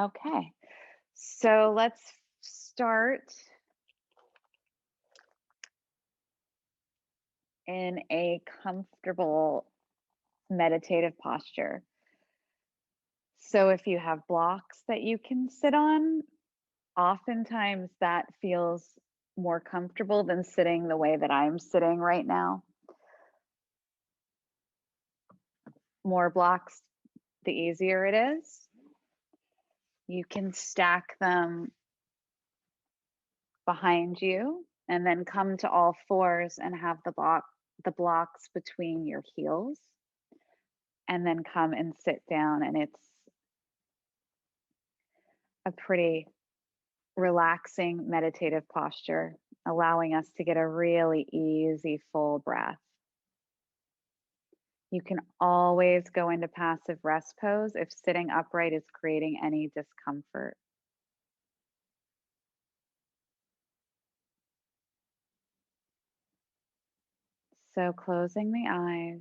Okay, so let's start in a comfortable meditative posture. So if you have blocks that you can sit on, oftentimes that feels more comfortable than sitting the way that I'm sitting right now. More blocks, the easier it is. You can stack them behind you and then come to all fours and have the blocks between your heels and then come and sit down, and it's a pretty relaxing meditative posture, allowing us to get a really easy full breath. You can always go into passive rest pose if sitting upright is creating any discomfort. So closing the eyes,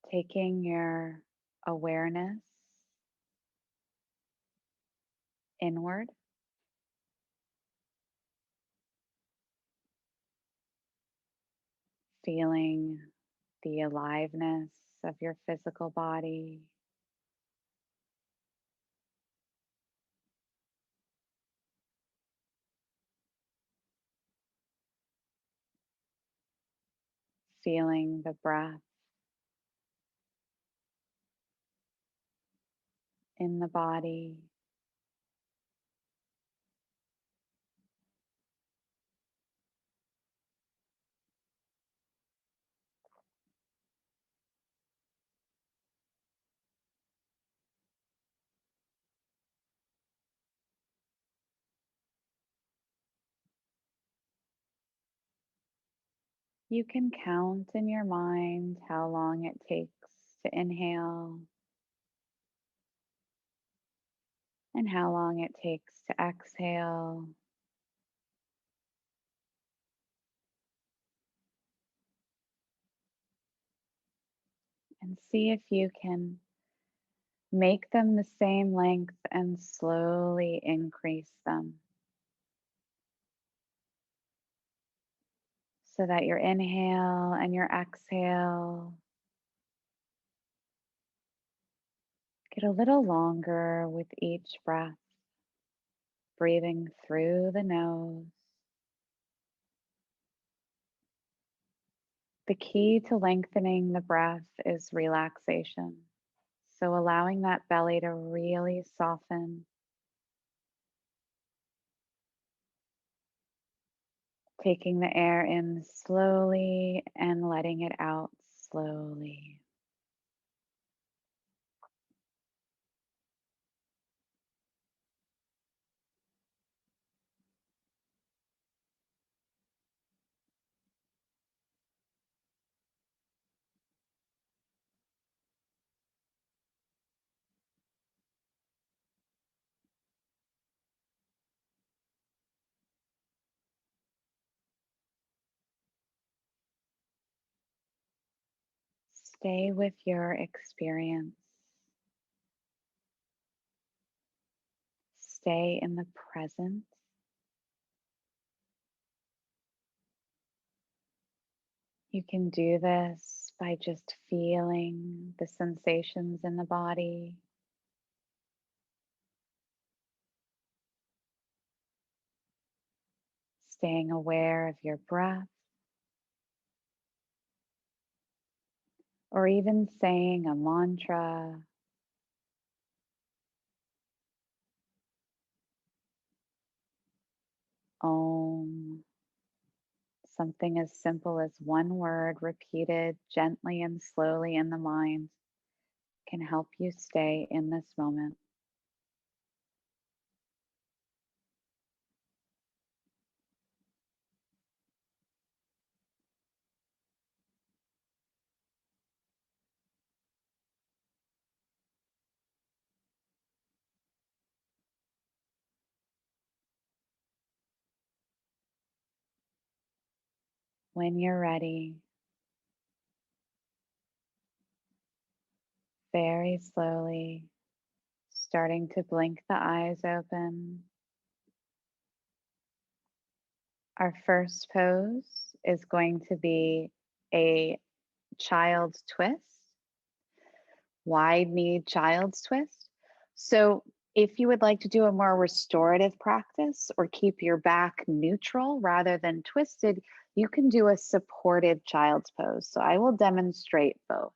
taking your awareness inward, feeling the aliveness of your physical body, feeling the breath in the body. You can count in your mind how long it takes to inhale and how long it takes to exhale. And see if you can make them the same length and slowly increase them so that your inhale and your exhale get a little longer with each breath, breathing through the nose. The key to lengthening the breath is relaxation. So allowing that belly to really soften, taking the air in slowly and letting it out slowly. Stay with your experience. Stay in the present. You can do this by just feeling the sensations in the body, staying aware of your breath, or even saying a mantra. Om. Something as simple as one word repeated gently and slowly in the mind can help you stay in this moment. When you're ready, Very slowly, starting to blink the eyes open. Our first pose is going to be a child's twist, wide knee child's twist. So, if you would like to do a more restorative practice or keep your back neutral rather than twisted, you can do a supported child's pose. So, I will demonstrate both.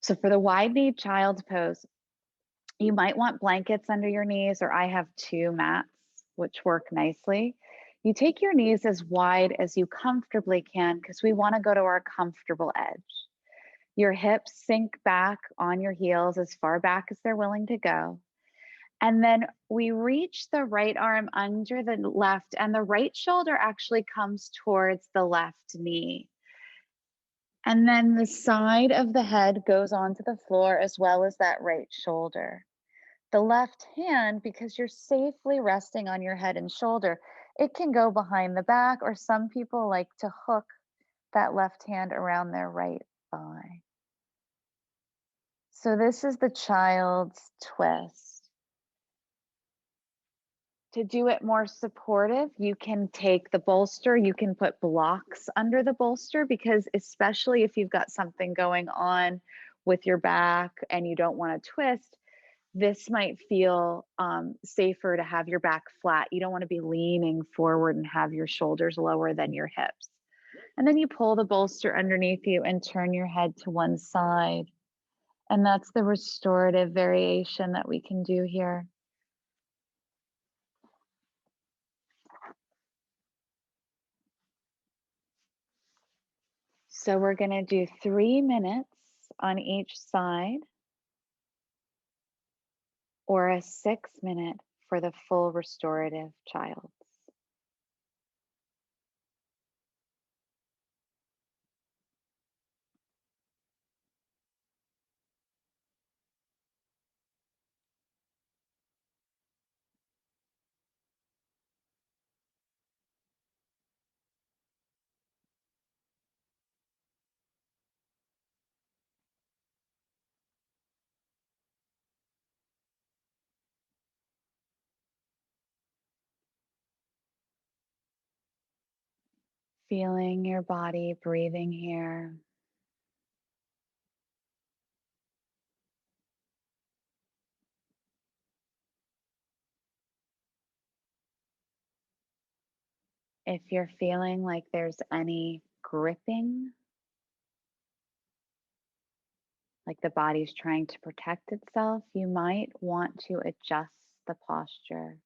So, for the wide knee child's pose, you might want blankets under your knees, or I have two mats, which work nicely. You take your knees as wide as you comfortably can because we want to go to our comfortable edge. Your hips sink back on your heels as far back as they're willing to go. And then we reach the right arm under the left, and the right shoulder actually comes towards the left knee. And then the side of the head goes onto the floor as well as that right shoulder. The left hand, because you're safely resting on your head and shoulder, it can go behind the back, or some people like to hook that left hand around their right thigh. So this is the child's twist. To do it more supportive, you can take the bolster, you can put blocks under the bolster, because especially if you've got something going on with your back and you don't want to twist, this might feel safer to have your back flat. You don't want to be leaning forward and have your shoulders lower than your hips. And then you pull the bolster underneath you and turn your head to one side. And that's the restorative variation that we can do here. So we're going to do 3 minutes on each side, or a 6-minute for the full restorative child. Feeling your body breathing here. If you're feeling like there's any gripping, like the body's trying to protect itself, you might want to adjust the posture.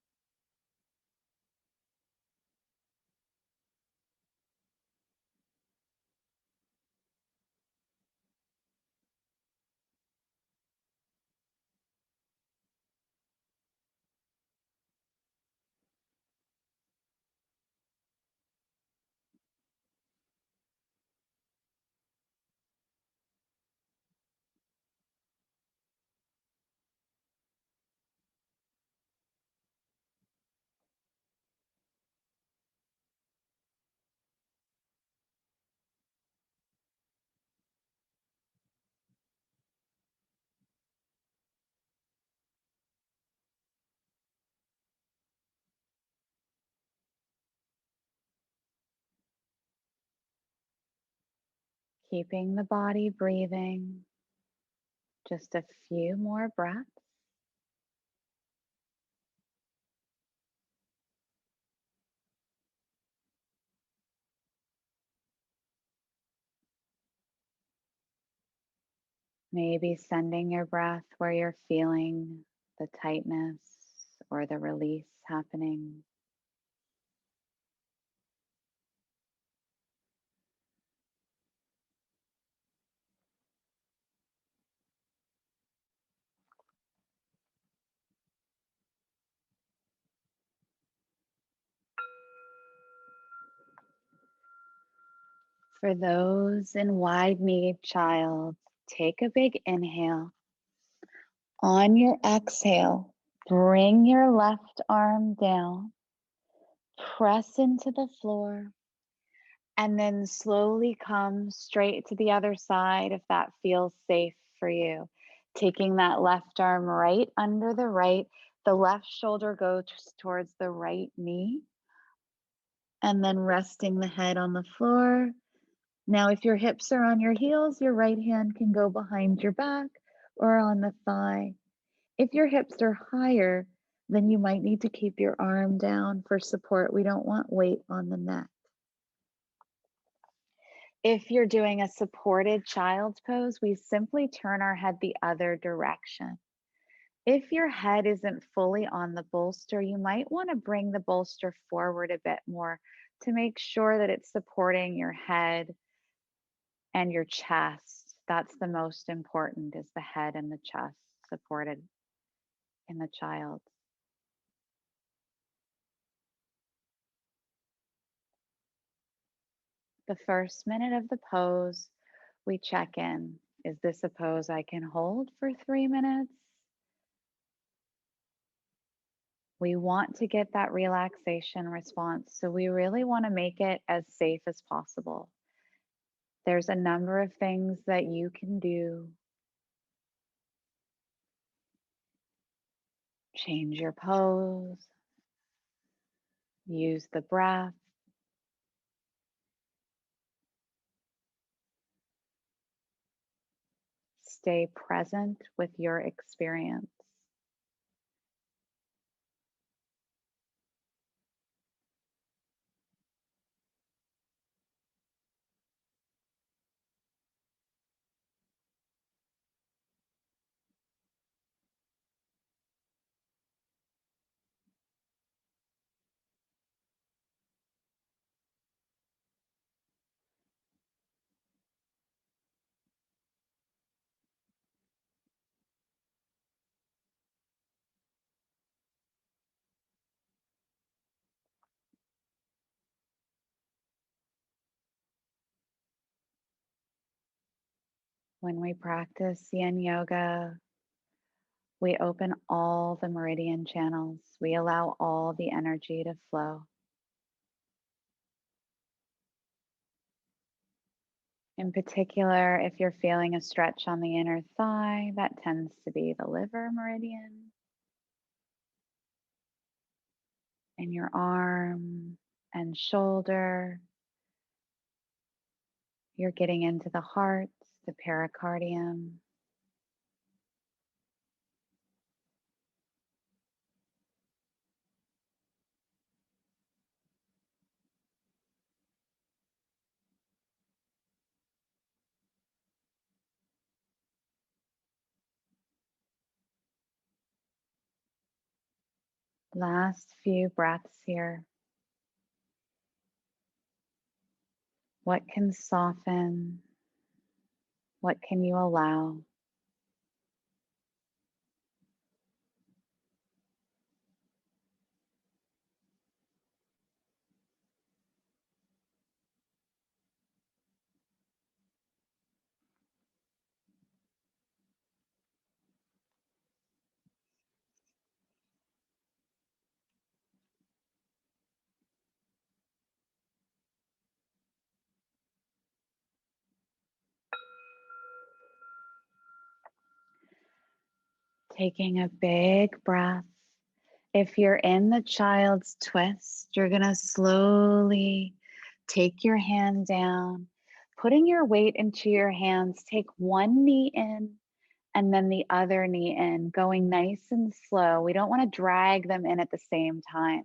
Keeping the body breathing, just a few more breaths. Maybe sending your breath where you're feeling the tightness or the release happening. For those in wide-kneed child, take a big inhale. On your exhale, bring your left arm down, press into the floor, and then slowly come straight to the other side if that feels safe for you. Taking that left arm right under the right, the left shoulder goes towards the right knee, and then resting the head on the floor. Now, if your hips are on your heels, your right hand can go behind your back or on the thigh. If your hips are higher, then you might need to keep your arm down for support. We don't want weight on the neck. If you're doing a supported child's pose, we simply turn our head the other direction. If your head isn't fully on the bolster, you might want to bring the bolster forward a bit more to make sure that it's supporting your head and your chest. That's the most important, is the head and the chest supported in the child. The first minute of the pose, we check in. Is this a pose I can hold for 3 minutes? We want to get that relaxation response, so we really want to make it as safe as possible. There's a number of things that you can do. Change your pose, use the breath, stay present with your experience. When we practice Yin Yoga, we open all the meridian channels. We allow all the energy to flow. In particular, if you're feeling a stretch on the inner thigh, that tends to be the liver meridian. In your arm and shoulder, you're getting into the heart, the pericardium. Last few breaths here. What can soften? What can you allow? Taking a big breath. If you're in the child's twist, you're going to slowly take your hand down, putting your weight into your hands. Take one knee in and then the other knee in, going nice and slow. We don't want to drag them in at the same time.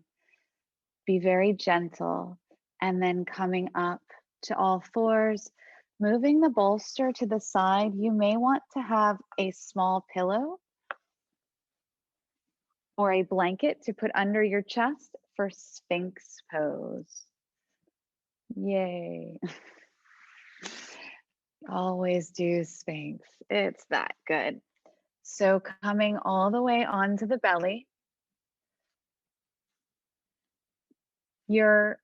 Be very gentle. And then coming up to all fours, moving the bolster to the side. You may want to have a small pillow or a blanket to put under your chest for Sphinx pose. Yay. Always do Sphinx. It's that good. So coming all the way onto the belly, your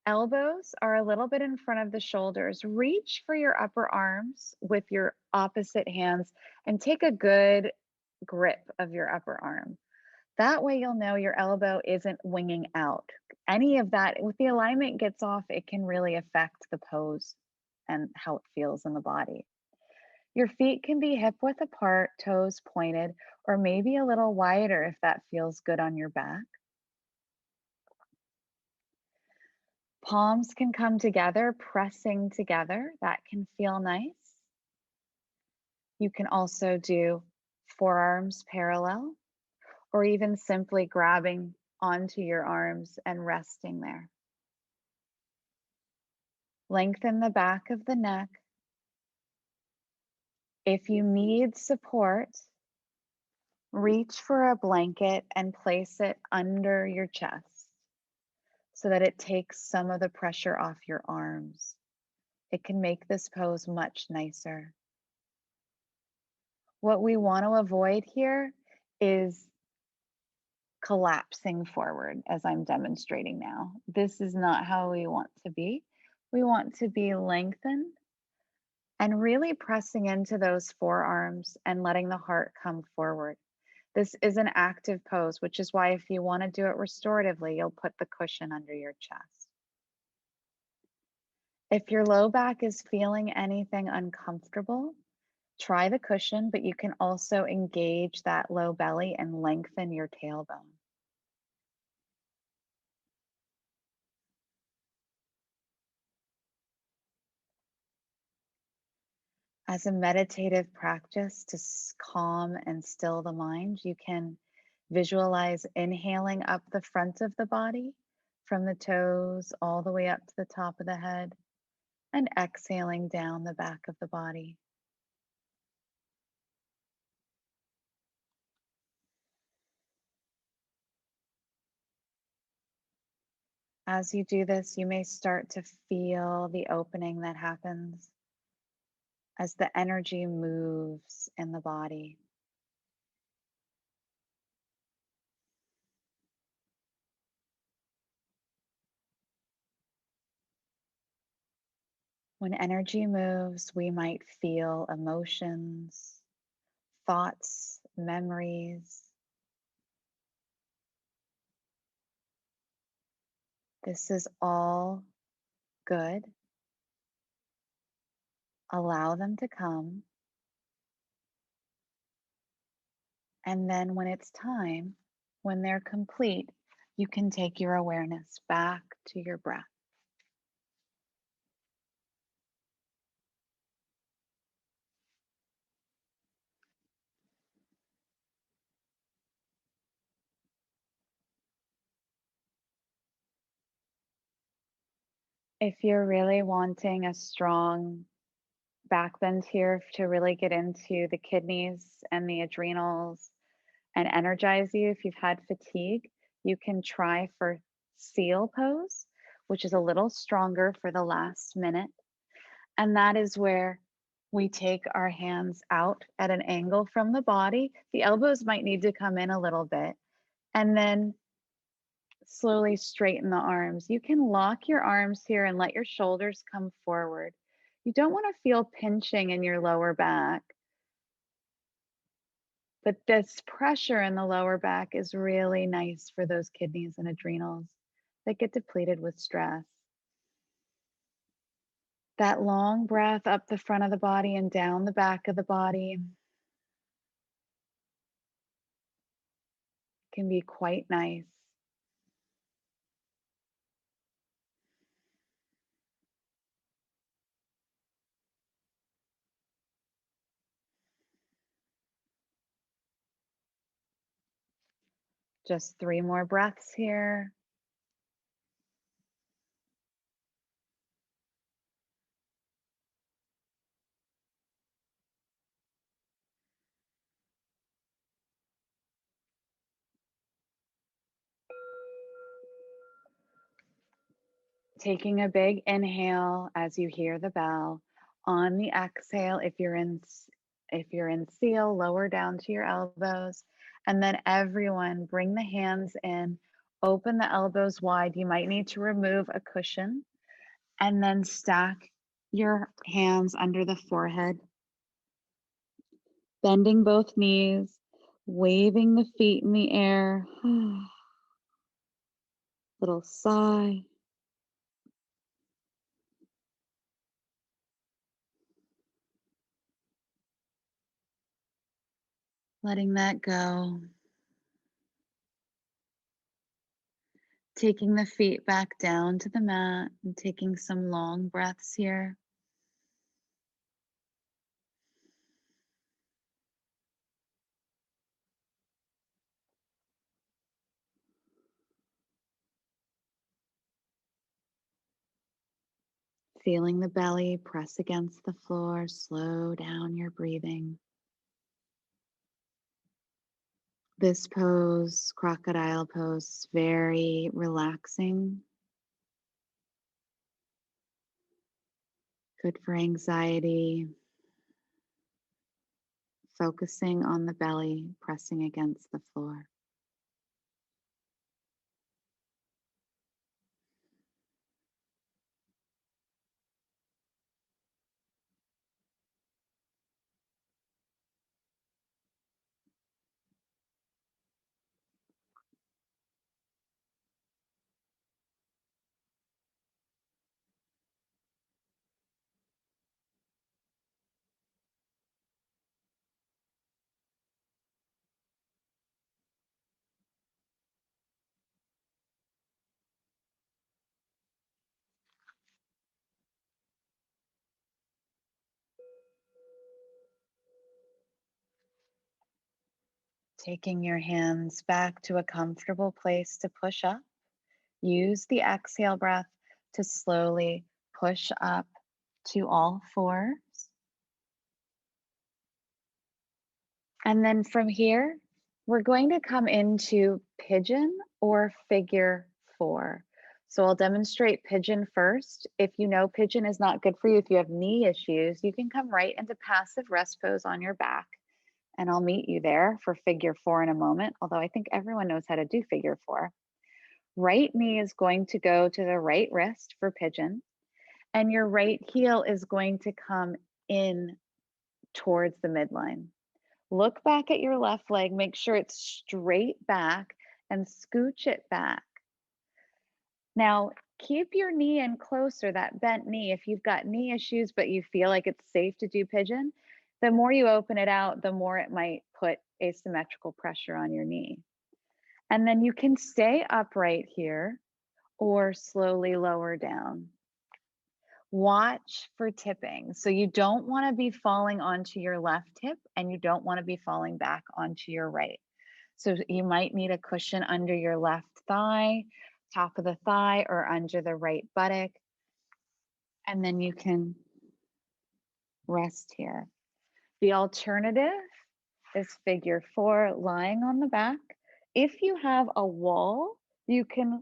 elbows are a little bit in front of the shoulders. Reach for your upper arms with your opposite hands and take a good grip of your upper arm. That way you'll know your elbow isn't winging out. Any of that, if the alignment gets off, it can really affect the pose and how it feels in the body. Your feet can be hip width apart, toes pointed, or maybe a little wider if that feels good on your back. Palms can come together, pressing together. That can feel nice. You can also do forearms parallel, or even simply grabbing onto your arms and resting there. Lengthen the back of the neck. If you need support, reach for a blanket and place it under your chest so that it takes some of the pressure off your arms. It can make this pose much nicer. What we want to avoid here is collapsing forward as I'm demonstrating now. This is not how we want to be. We want to be lengthened and really pressing into those forearms and letting the heart come forward. This is an active pose, which is why if you want to do it restoratively, you'll put the cushion under your chest. If your low back is feeling anything uncomfortable, try the cushion, but you can also engage that low belly and lengthen your tailbone. As a meditative practice to calm and still the mind, you can visualize inhaling up the front of the body from the toes all the way up to the top of the head and exhaling down the back of the body. As you do this, you may start to feel the opening that happens as the energy moves in the body. When energy moves, we might feel emotions, thoughts, memories. This is all good. Allow them to come. And then when it's time, when they're complete, you can take your awareness back to your breath. If you're really wanting a strong back bend here to really get into the kidneys and the adrenals and energize you, if you've had fatigue, you can try for seal pose, which is a little stronger for the last minute. And that is where we take our hands out at an angle from the body. The elbows might need to come in a little bit. And then slowly straighten the arms. You can lock your arms here and let your shoulders come forward. You don't want to feel pinching in your lower back. But this pressure in the lower back is really nice for those kidneys and adrenals that get depleted with stress. That long breath up the front of the body and down the back of the body can be quite nice. Just 3 more breaths here. Taking a big inhale as you hear the bell. On the exhale, if you're in seal, lower down to your elbows. And then everyone bring the hands in, open the elbows wide. You might need to remove a cushion and then stack your hands under the forehead, bending both knees, waving the feet in the air. Little sigh. letting that go. Taking the feet back down to the mat and taking some long breaths here. Feeling the belly press against the floor, slow down your breathing. This pose, crocodile pose, is very relaxing, good for anxiety, focusing on the belly pressing against the floor. Taking your hands back to a comfortable place to push up. Use the exhale breath to slowly push up to all fours. And then from here, we're going to come into pigeon or figure four. So I'll demonstrate pigeon first. If you know pigeon is not good for you, if you have knee issues, you can come right into passive rest pose on your back. And I'll meet you there for figure four in a moment, although I think everyone knows how to do figure four. Right knee is going to go to the right wrist for pigeon, and your right heel is going to come in towards the midline. Look back at your left leg, make sure it's straight back and scooch it back. Now, keep your knee in closer, that bent knee. If you've got knee issues, but you feel like it's safe to do pigeon, the more you open it out, the more it might put asymmetrical pressure on your knee. And then you can stay upright here or slowly lower down. Watch for tipping. So you don't want to be falling onto your left hip and you don't want to be falling back onto your right. So you might need a cushion under your left thigh, top of the thigh, or under the right buttock. And then you can rest here. The alternative is figure four, lying on the back. If you have a wall, you can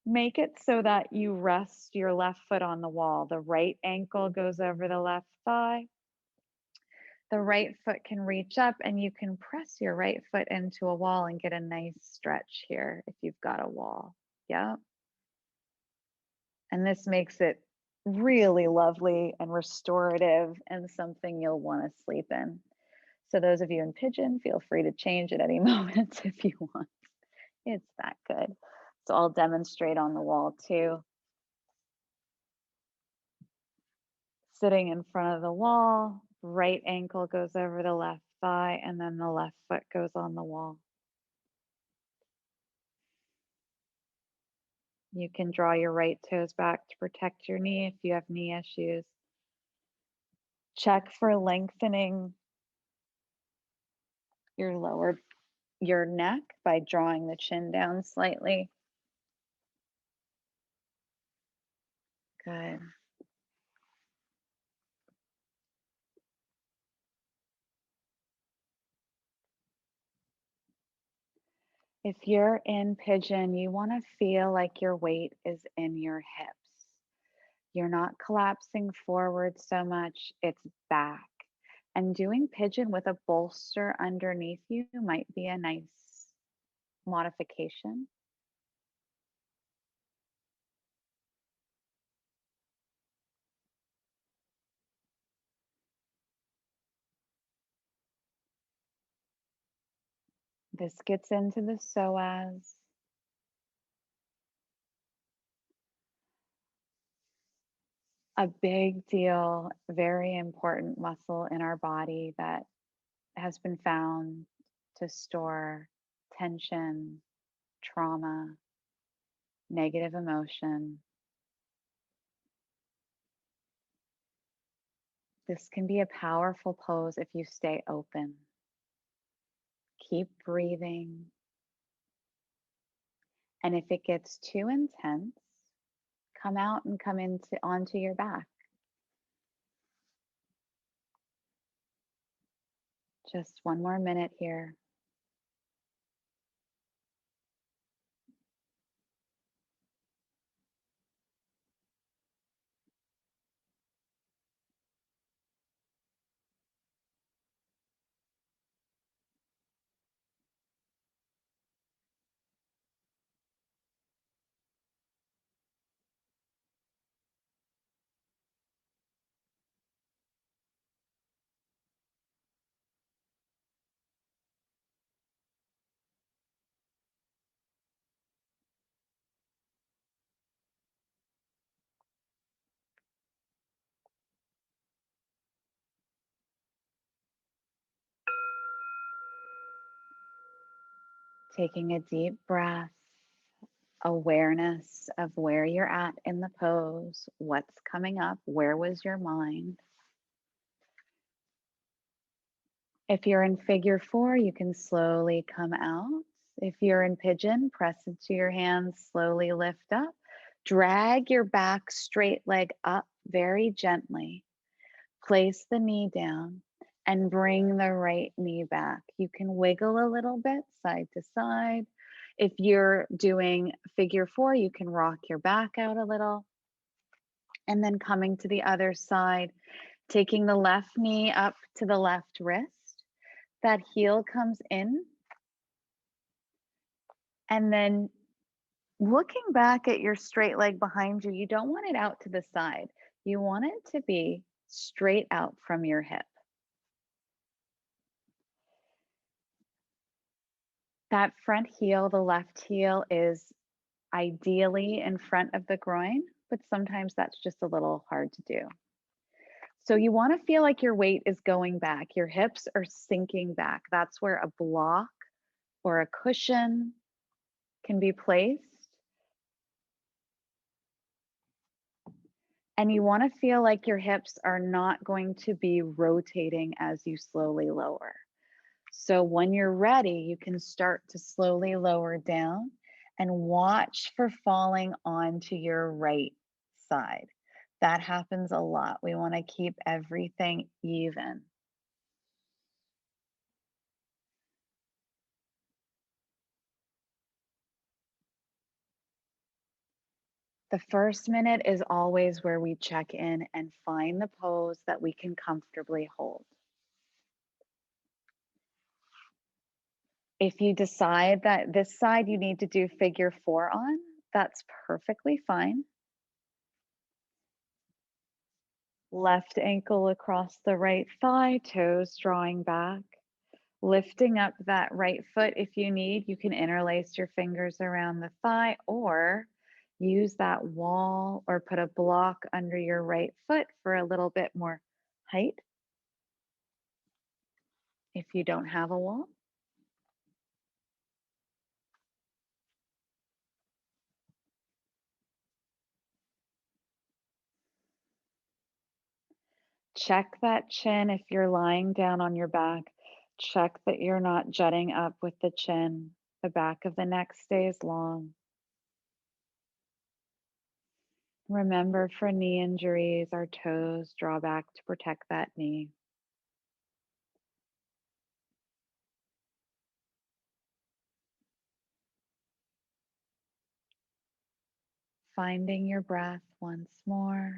make it so that you rest your left foot on the wall. The right ankle goes over the left thigh. The right foot can reach up and you can press your right foot into a wall and get a nice stretch here if you've got a wall. Yeah. And this makes it really lovely and restorative and something you'll want to sleep in. So those of you in pigeon, feel free to change at any moment if you want. It's that good. So I'll demonstrate on the wall too. Sitting in front of the wall, right ankle goes over the left thigh, and then the left foot goes on the wall. You can draw your right toes back to protect your knee if you have knee issues. Check for lengthening your neck by drawing the chin down slightly. Good. If you're in pigeon, you want to feel like your weight is in your hips. You're not collapsing forward so much, it's back. And doing pigeon with a bolster underneath you might be a nice modification. This gets into the psoas. A big deal, very important muscle in our body that has been found to store tension, trauma, negative emotion. This can be a powerful pose if you stay open. Keep breathing. And if it gets too intense, come out and come into onto your back. Just one more minute here. Taking a deep breath, awareness of where you're at in the pose, what's coming up, where was your mind. If you're in figure four, you can slowly come out. If you're in pigeon, press into your hands, slowly lift up. Drag your back straight leg up very gently. Place the knee down and bring the right knee back. You can wiggle a little bit side to side. If you're doing figure four, you can rock your back out a little. And then coming to the other side, taking the left knee up to the left wrist. That heel comes in. And then looking back at your straight leg behind you, you don't want it out to the side. You want it to be straight out from your hip. That front heel, the left heel, is ideally in front of the groin, but sometimes that's just a little hard to do. So you want to feel like your weight is going back. Your hips are sinking back. That's where a block or a cushion can be placed. And you want to feel like your hips are not going to be rotating as you slowly lower. So when you're ready, you can start to slowly lower down and watch for falling onto your right side. That happens a lot. We want to keep everything even. The first minute is always where we check in and find the pose that we can comfortably hold. If you decide that this side you need to do figure four on, that's perfectly fine. Left ankle across the right thigh, toes drawing back. Lifting up that right foot if you need. You can interlace your fingers around the thigh or use that wall or put a block under your right foot for a little bit more height if you don't have a wall. Check that chin if you're lying down on your back. Check that you're not jutting up with the chin. The back of the neck stays long. Remember, for knee injuries, our toes draw back to protect that knee. Finding your breath once more.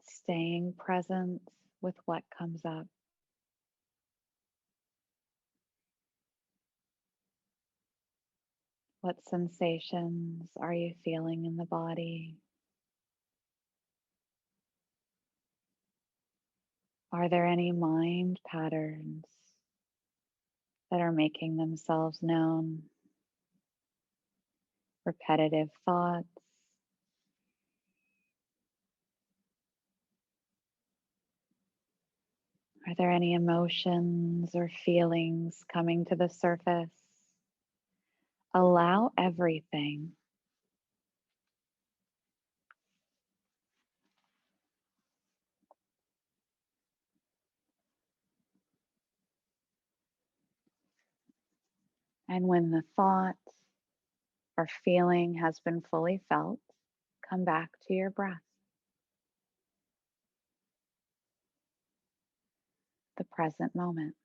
Staying present with what comes up. What sensations are you feeling in the body? Are there any mind patterns that are making themselves known? Repetitive thoughts, Are there any emotions or feelings coming to the surface? Allow everything. And when the thought or feeling has been fully felt, come back to your breath, the present moment.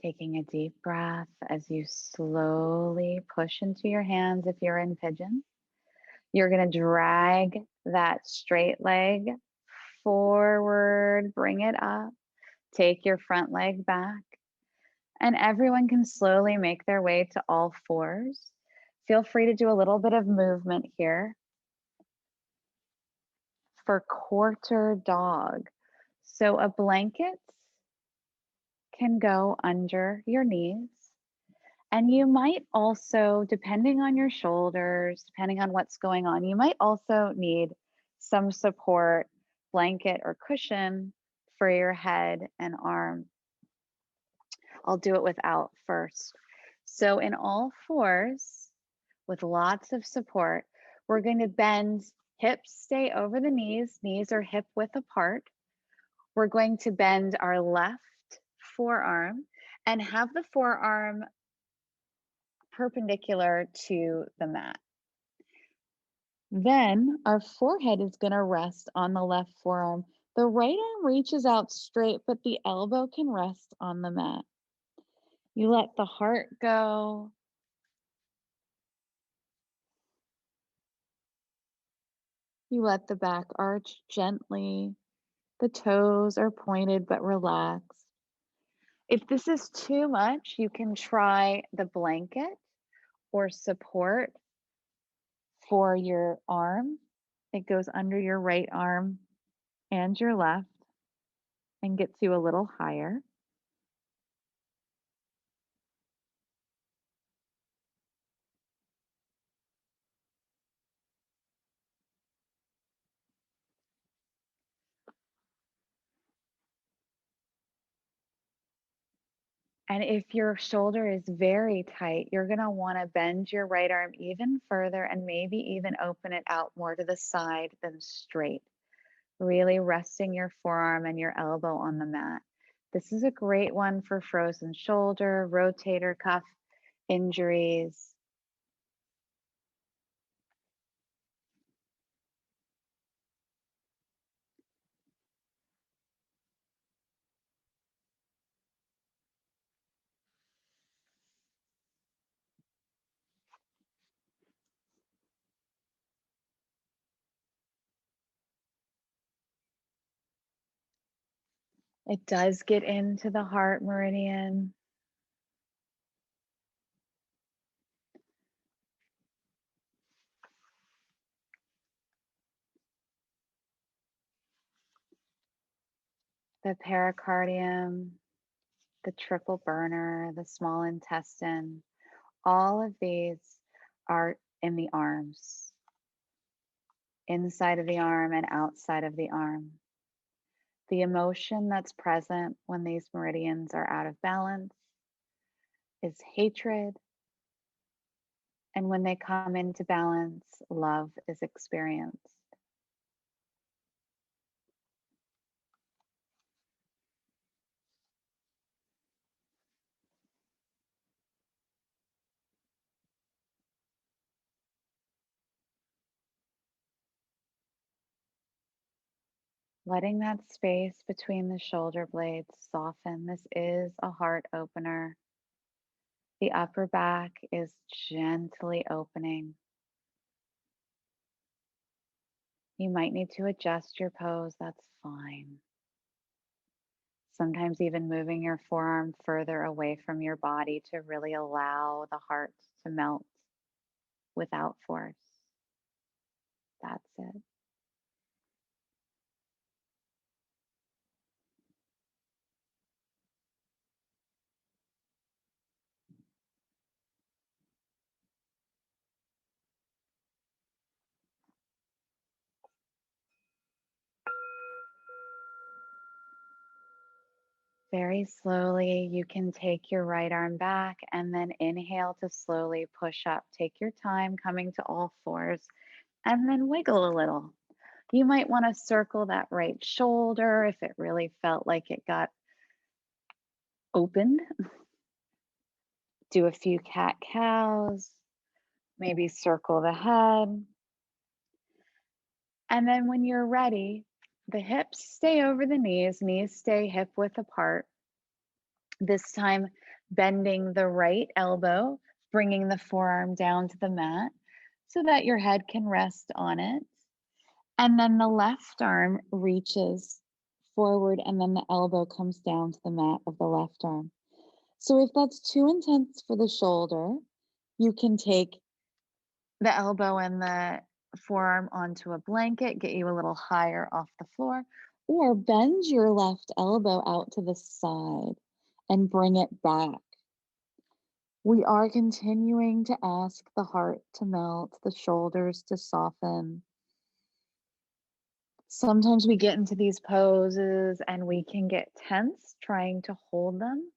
Taking a deep breath as you slowly push into your hands if you're in pigeon. You're going to drag that straight leg forward, bring it up, take your front leg back, and everyone can slowly make their way to all fours. Feel free to do a little bit of movement here for quarter dog. So a blanket can go under your knees. And you might also, depending on your shoulders, depending on what's going on, you might also need some support, blanket or cushion for your head and arm. I'll do it without first. So in all fours, with lots of support, we're going to bend, hips stay over the knees are hip width apart. We're going to bend our left forearm and have the forearm perpendicular to the mat. Then our forehead is going to rest on the left forearm. The right arm reaches out straight, but the elbow can rest on the mat. You let the heart go. You let the back arch gently. The toes are pointed but relaxed. If this is too much, you can try the blanket or support for your arm. It goes under your right arm and your left and gets you a little higher. And if your shoulder is very tight, you're going to want to bend your right arm even further and maybe even open it out more to the side than straight. Really resting your forearm and your elbow on the mat. This is a great one for frozen shoulder, rotator cuff injuries. It does get into the heart meridian. The pericardium, the triple burner, the small intestine, all of these are in the arms, inside of the arm and outside of the arm. The emotion that's present when these meridians are out of balance is hatred. And when they come into balance, love is experienced. Letting that space between the shoulder blades soften. This is a heart opener. The upper back is gently opening. You might need to adjust your pose, that's fine. Sometimes even moving your forearm further away from your body to really allow the heart to melt without force. That's it. Very slowly, you can take your right arm back and then inhale to slowly push up. Take your time coming to all fours and then wiggle a little. You might want to circle that right shoulder if it really felt like it got opened. Do a few cat cows, maybe circle the head. And then when you're ready, the hips stay over the knees stay hip width apart. This time, bending the right elbow, bringing the forearm down to the mat so that your head can rest on it. And then the left arm reaches forward, and then the elbow comes down to the mat of the left arm. So if that's too intense for the shoulder, you can take the elbow and the forearm onto a blanket, get you a little higher off the floor, or bend your left elbow out to the side and bring it back. We are continuing to ask the heart to melt, the shoulders to soften. Sometimes we get into these poses and we can get tense trying to hold them,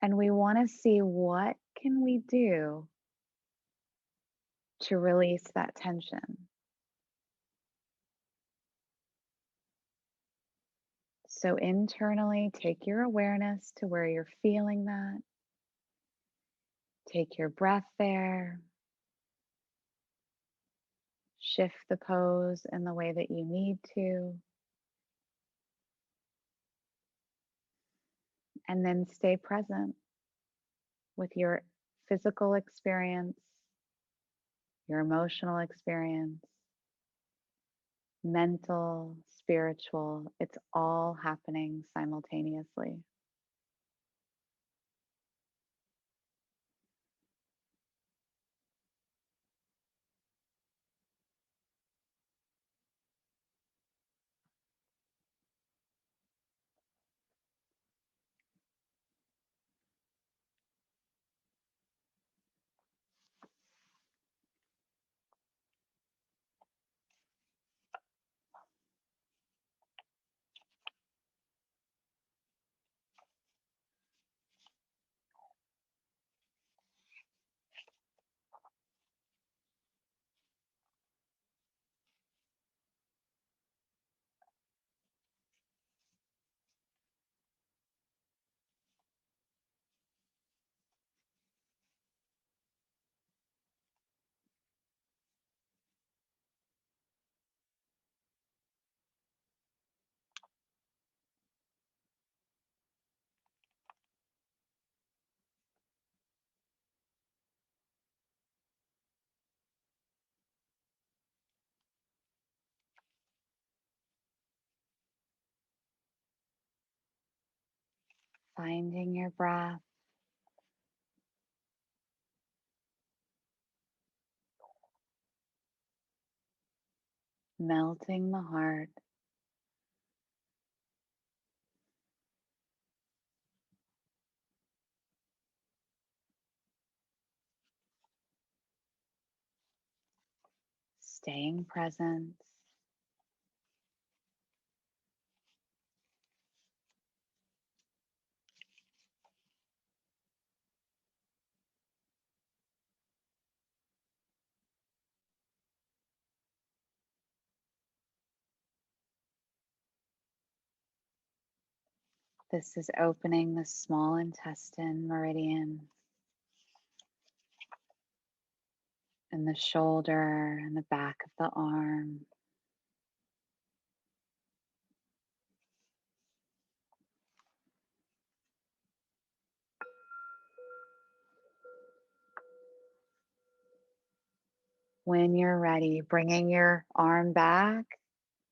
and we want to see what can we do to release that tension. So internally, take your awareness to where you're feeling that. Take your breath there. Shift the pose in the way that you need to. And then stay present with your physical experience, your emotional experience, mental, spiritual. It's all happening simultaneously. Finding your breath, melting the heart. Staying present. This is opening the small intestine meridian and the shoulder and the back of the arm. When you're ready, bringing your arm back,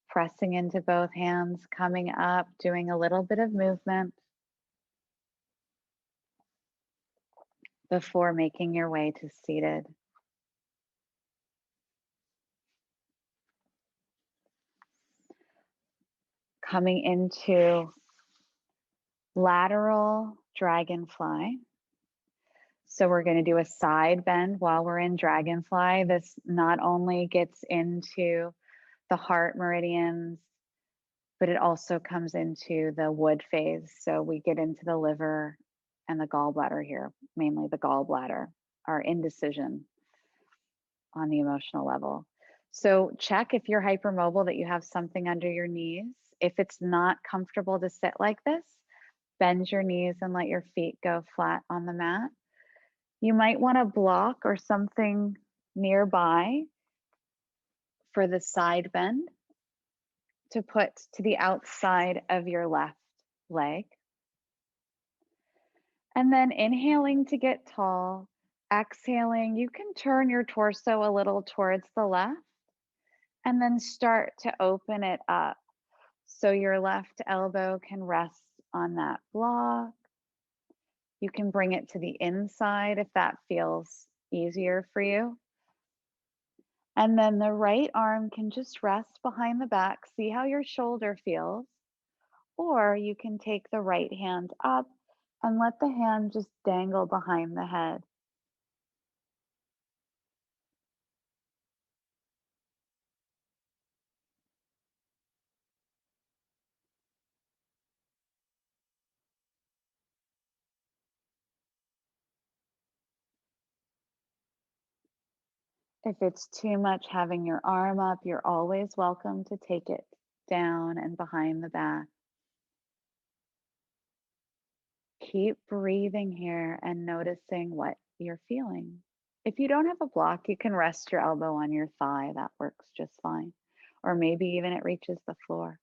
pressing into both hands, coming up, doing a little bit of movement before making your way to seated. Coming into lateral dragonfly. So we're going to do a side bend while we're in dragonfly. This not only gets into the heart meridians, but it also comes into the wood phase. So we get into the liver and the gallbladder here, mainly the gallbladder, our indecision on the emotional level. So check if you're hypermobile that you have something under your knees. If it's not comfortable to sit like this, bend your knees and let your feet go flat on the mat. You might want a block or something nearby for the side bend to put to the outside of your left leg. And then inhaling to get tall, exhaling, you can turn your torso a little towards the left and then start to open it up. So your left elbow can rest on that block. You can bring it to the inside if that feels easier for you. And then the right arm can just rest behind the back. See how your shoulder feels. Or you can take the right hand up and let the hand just dangle behind the head. If it's too much having your arm up, you're always welcome to take it down and behind the back. Keep breathing here and noticing what you're feeling. If you don't have a block, you can rest your elbow on your thigh. That works just fine. Or maybe even it reaches the floor.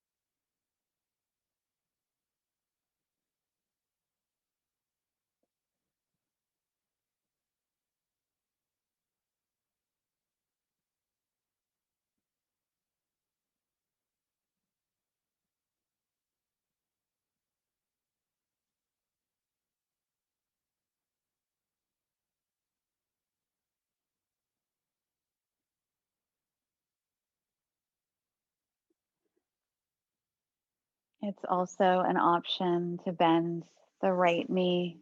It's also an option to bend the right knee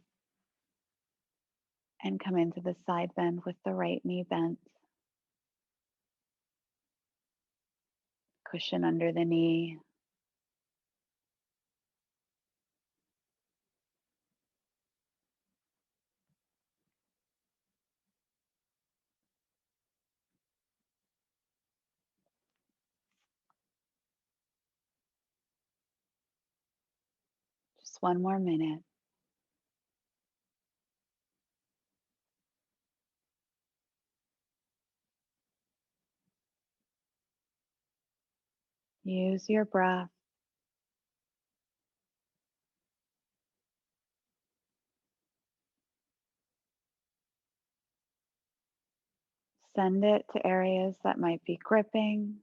and come into the side bend with the right knee bent. Cushion under the knee. Just one more minute. Use your breath. Send it to areas that might be gripping.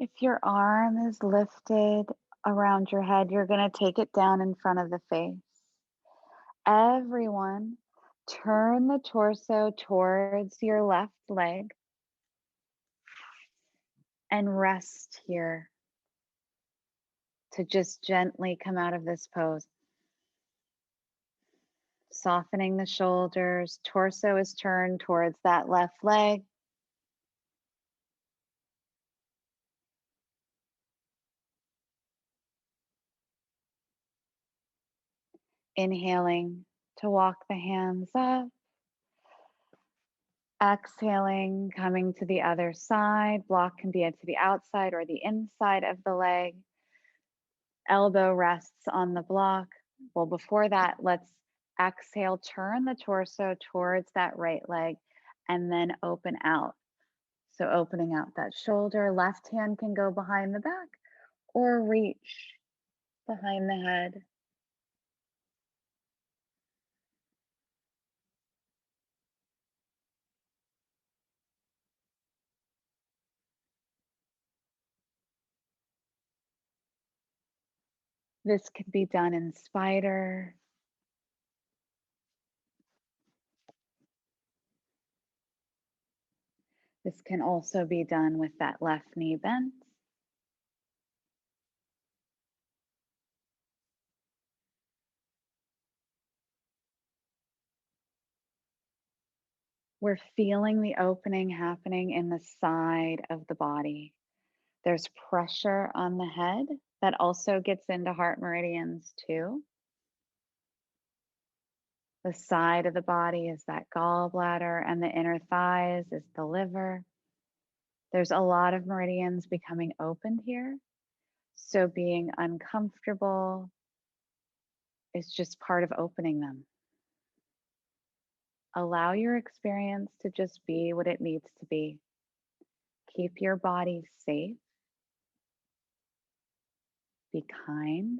If your arm is lifted around your head, you're going to take it down in front of the face. Everyone, turn the torso towards your left leg and rest here to just gently come out of this pose. Softening the shoulders, torso is turned towards that left leg. Inhaling to walk the hands up Exhaling, coming to the other side. Block can be to the outside or the inside of the leg. Elbow rests on the block. Well, before that, let's exhale, turn the torso towards that right leg, and then open out. So, opening out that shoulder, left hand can go behind the back or reach behind the head. This could be done in spider. This can also be done with that left knee bent. We're feeling the opening happening in the side of the body. There's pressure on the head that also gets into heart meridians too. The side of the body is that gallbladder, and the inner thighs is the liver. There's a lot of meridians becoming opened here. So being uncomfortable is just part of opening them. Allow your experience to just be what it needs to be. Keep your body safe. Be kind.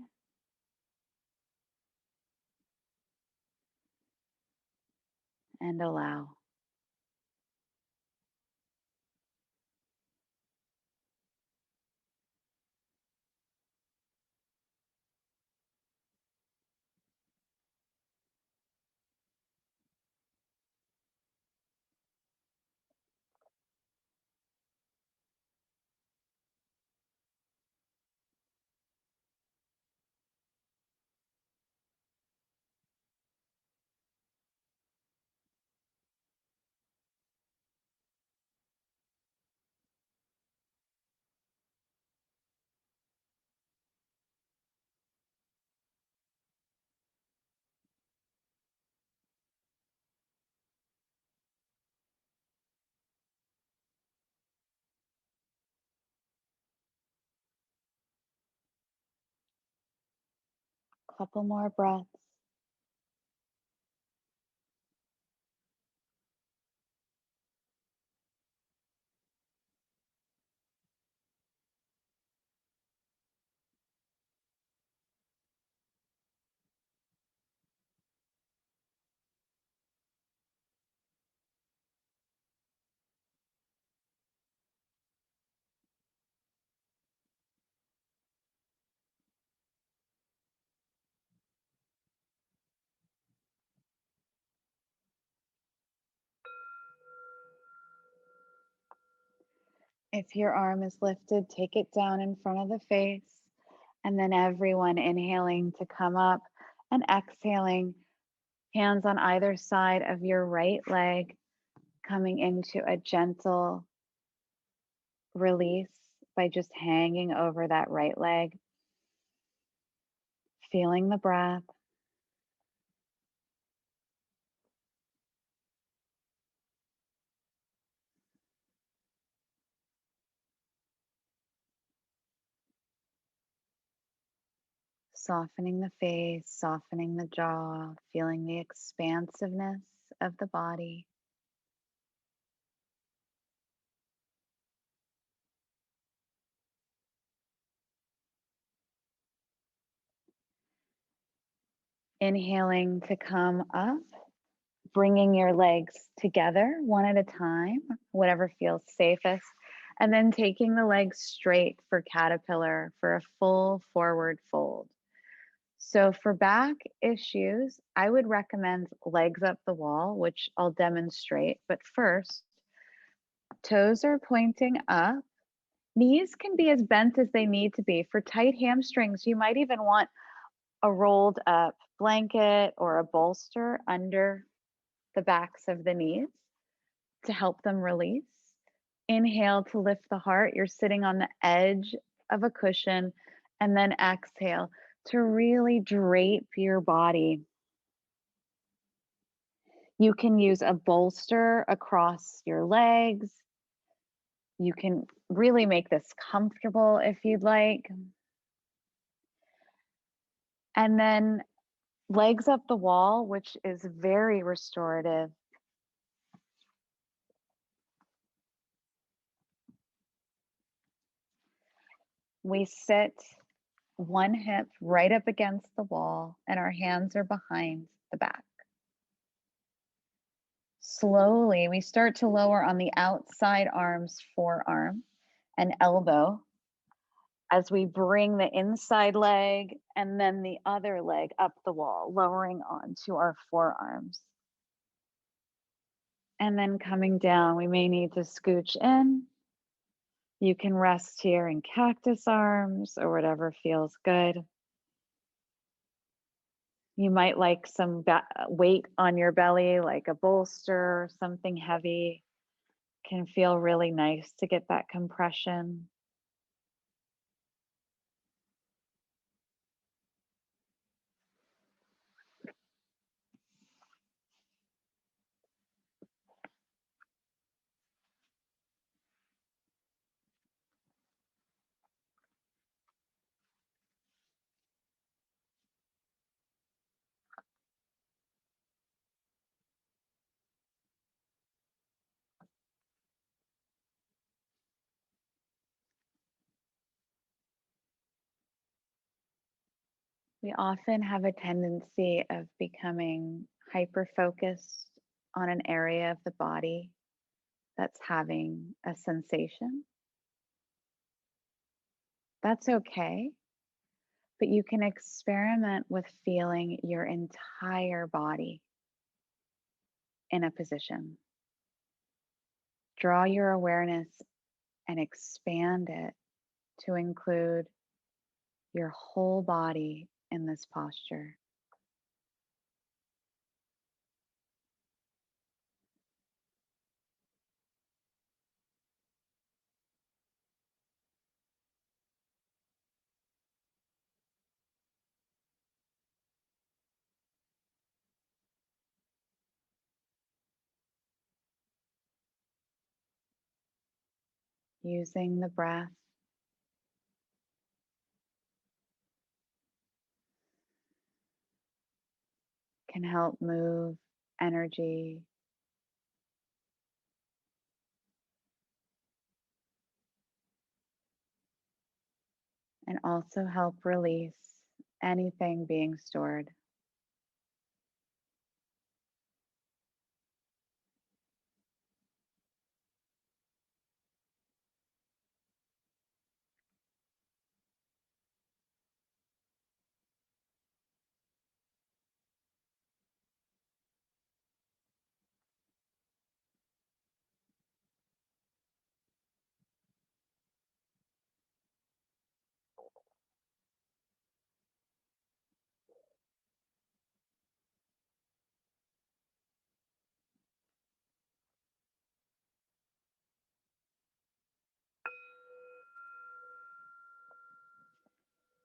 And allow. Couple more breaths. If your arm is lifted, take it down in front of the face. And then everyone inhaling to come up and exhaling, hands on either side of your right leg, coming into a gentle release by just hanging over that right leg, feeling the breath. Softening the face, softening the jaw, feeling the expansiveness of the body. Inhaling to come up, bringing your legs together one at a time, whatever feels safest, and then taking the legs straight for caterpillar for a full forward fold. So, for back issues, I would recommend legs up the wall, which I'll demonstrate. But first, toes are pointing up. Knees can be as bent as they need to be. For tight hamstrings, you might even want a rolled up blanket or a bolster under the backs of the knees to help them release. Inhale to lift the heart. You're sitting on the edge of a cushion. And then exhale to really drape your body. You can use a bolster across your legs. You can really make this comfortable if you'd like. And then legs up the wall, which is very restorative. We sit one hip right up against the wall, and our hands are behind the back. Slowly, we start to lower on the outside arms, forearm and elbow, as we bring the inside leg and then the other leg up the wall, lowering onto our forearms. And then coming down, we may need to scooch in. You can rest here in cactus arms or whatever feels good. You might like some weight on your belly, like a bolster, something heavy. Can feel really nice to get that compression. We often have a tendency of becoming hyper focused on an area of the body that's having a sensation. That's okay, but you can experiment with feeling your entire body in a position. Draw your awareness and expand it to include your whole body in this posture. Using the breath can help move energy and also help release anything being stored.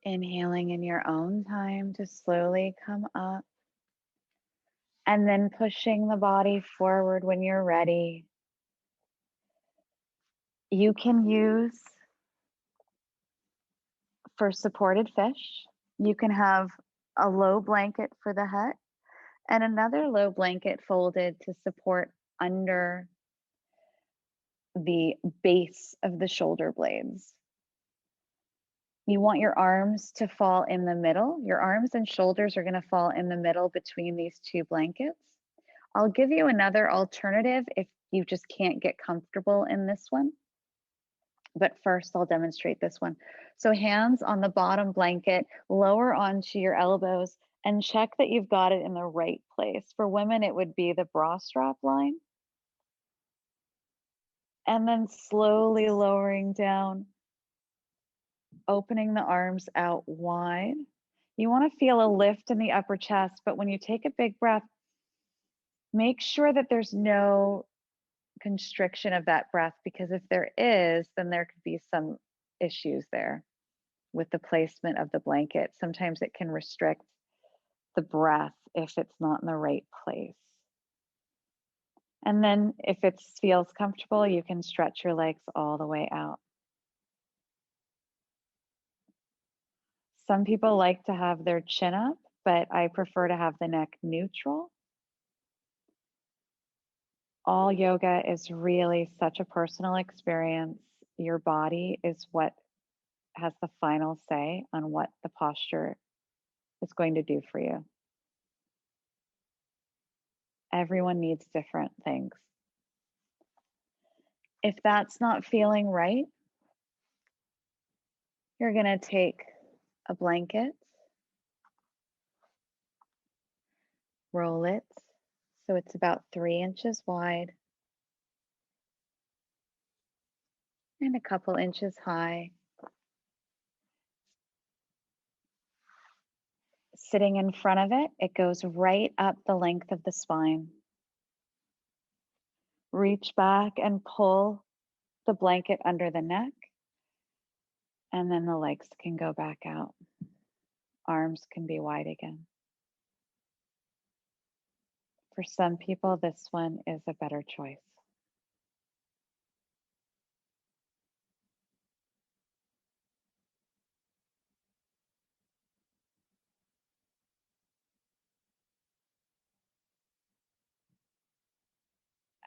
Inhaling in your own time to slowly come up, and then pushing the body forward when you're ready. You can use, for supported fish, you can have a low blanket for the head and another low blanket folded to support under the base of the shoulder blades. You want your arms to fall in the middle. Your arms and shoulders are going to fall in the middle between these two blankets. I'll give you another alternative if you just can't get comfortable in this one. But first, I'll demonstrate this one. So hands on the bottom blanket, lower onto your elbows, and check that you've got it in the right place. For women, it would be the bra strap line. And then slowly lowering down, opening the arms out wide. You want to feel a lift in the upper chest, but when you take a big breath, make sure that there's no constriction of that breath, because if there is, then there could be some issues there with the placement of the blanket. Sometimes it can restrict the breath if it's not in the right place. And then if it feels comfortable, you can stretch your legs all the way out. Some people like to have their chin up, but I prefer to have the neck neutral. All yoga is really such a personal experience. Your body is what has the final say on what the posture is going to do for you. Everyone needs different things. If that's not feeling right, you're going to take a blanket, roll it so it's about 3 inches wide and a couple inches high. Sitting in front of it, it goes right up the length of the spine. Reach back and pull the blanket under the neck, and then the legs can go back out. Arms can be wide again. For some people, this one is a better choice.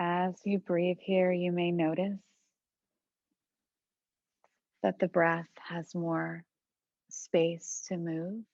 As you breathe here, you may notice that the breath has more space to move.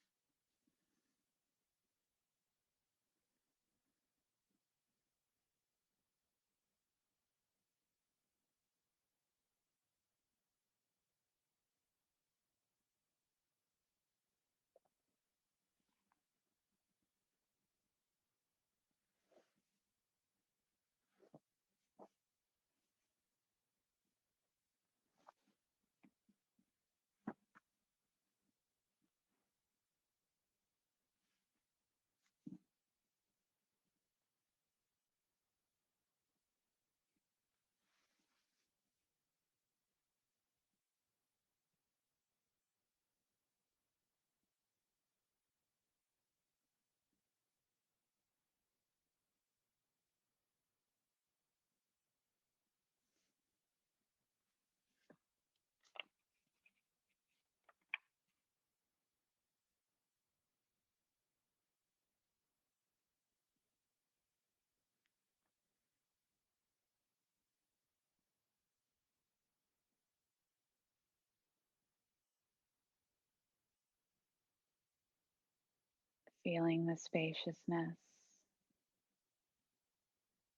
Feeling the spaciousness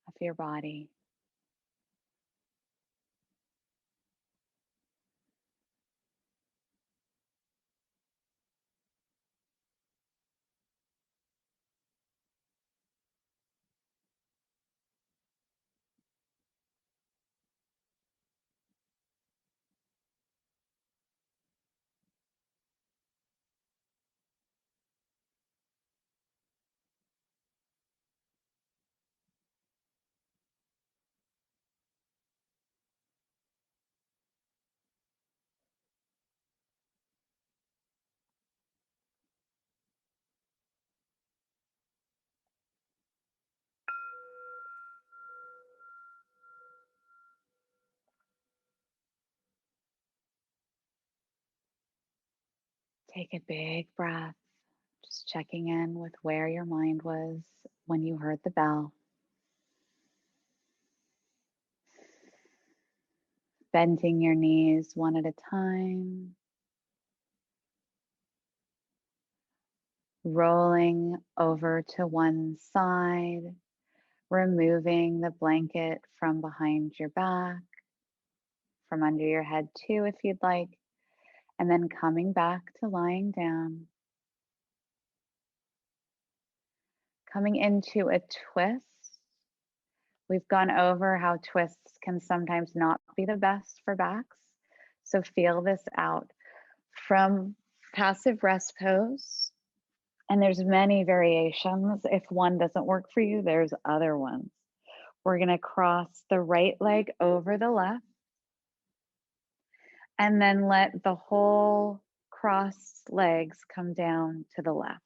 of your body. Take a big breath, just checking in with where your mind was when you heard the bell. Bending your knees one at a time. Rolling over to one side. Removing the blanket from behind your back, from under your head too, if you'd like. And then coming back to lying down. Coming into a twist. We've gone over how twists can sometimes not be the best for backs. So feel this out. From passive rest pose, and there's many variations. If one doesn't work for you, there's other ones. We're going to cross the right leg over the left, and then let the whole crossed legs come down to the left.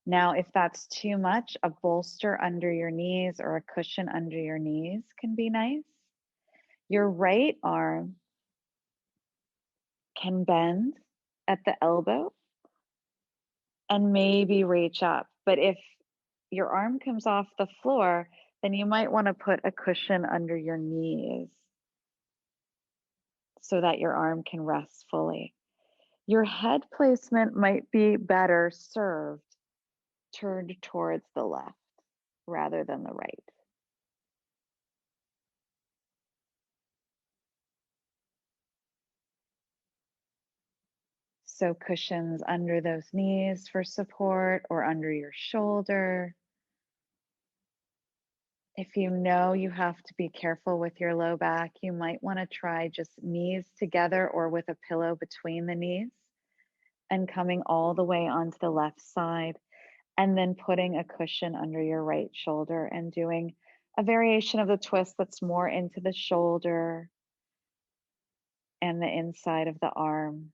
Now, if that's too much, a bolster under your knees or a cushion under your knees can be nice. Your right arm can bend at the elbow and maybe reach up. But if your arm comes off the floor, then you might want to put a cushion under your knees so that your arm can rest fully. Your head placement might be better served turned towards the left rather than the right. So cushions under those knees for support or under your shoulder. If you know you have to be careful with your low back, you might want to try just knees together or with a pillow between the knees and coming all the way onto the left side, and then putting a cushion under your right shoulder and doing a variation of the twist that's more into the shoulder and the inside of the arm.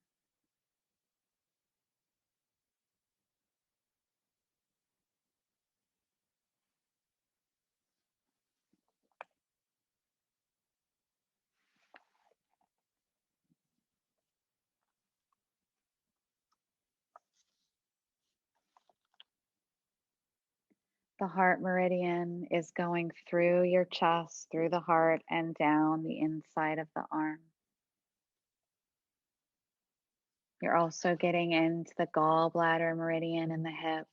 The heart meridian is going through your chest, through the heart, and down the inside of the arm. You're also getting into the gallbladder meridian in the hips.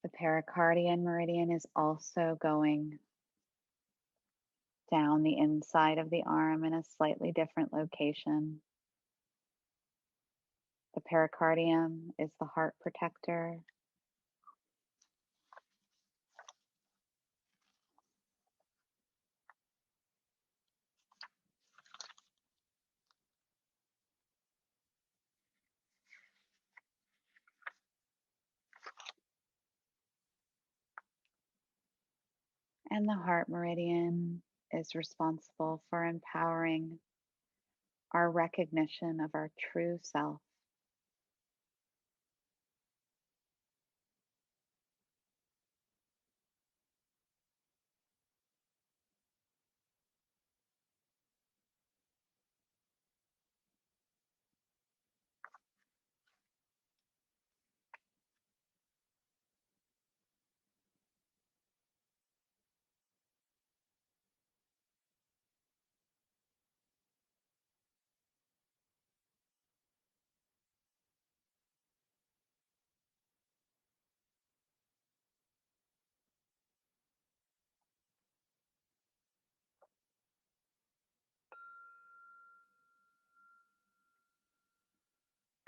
The pericardium meridian is also going down the inside of the arm in a slightly different location. The pericardium is the heart protector. And the heart meridian is responsible for empowering our recognition of our true self.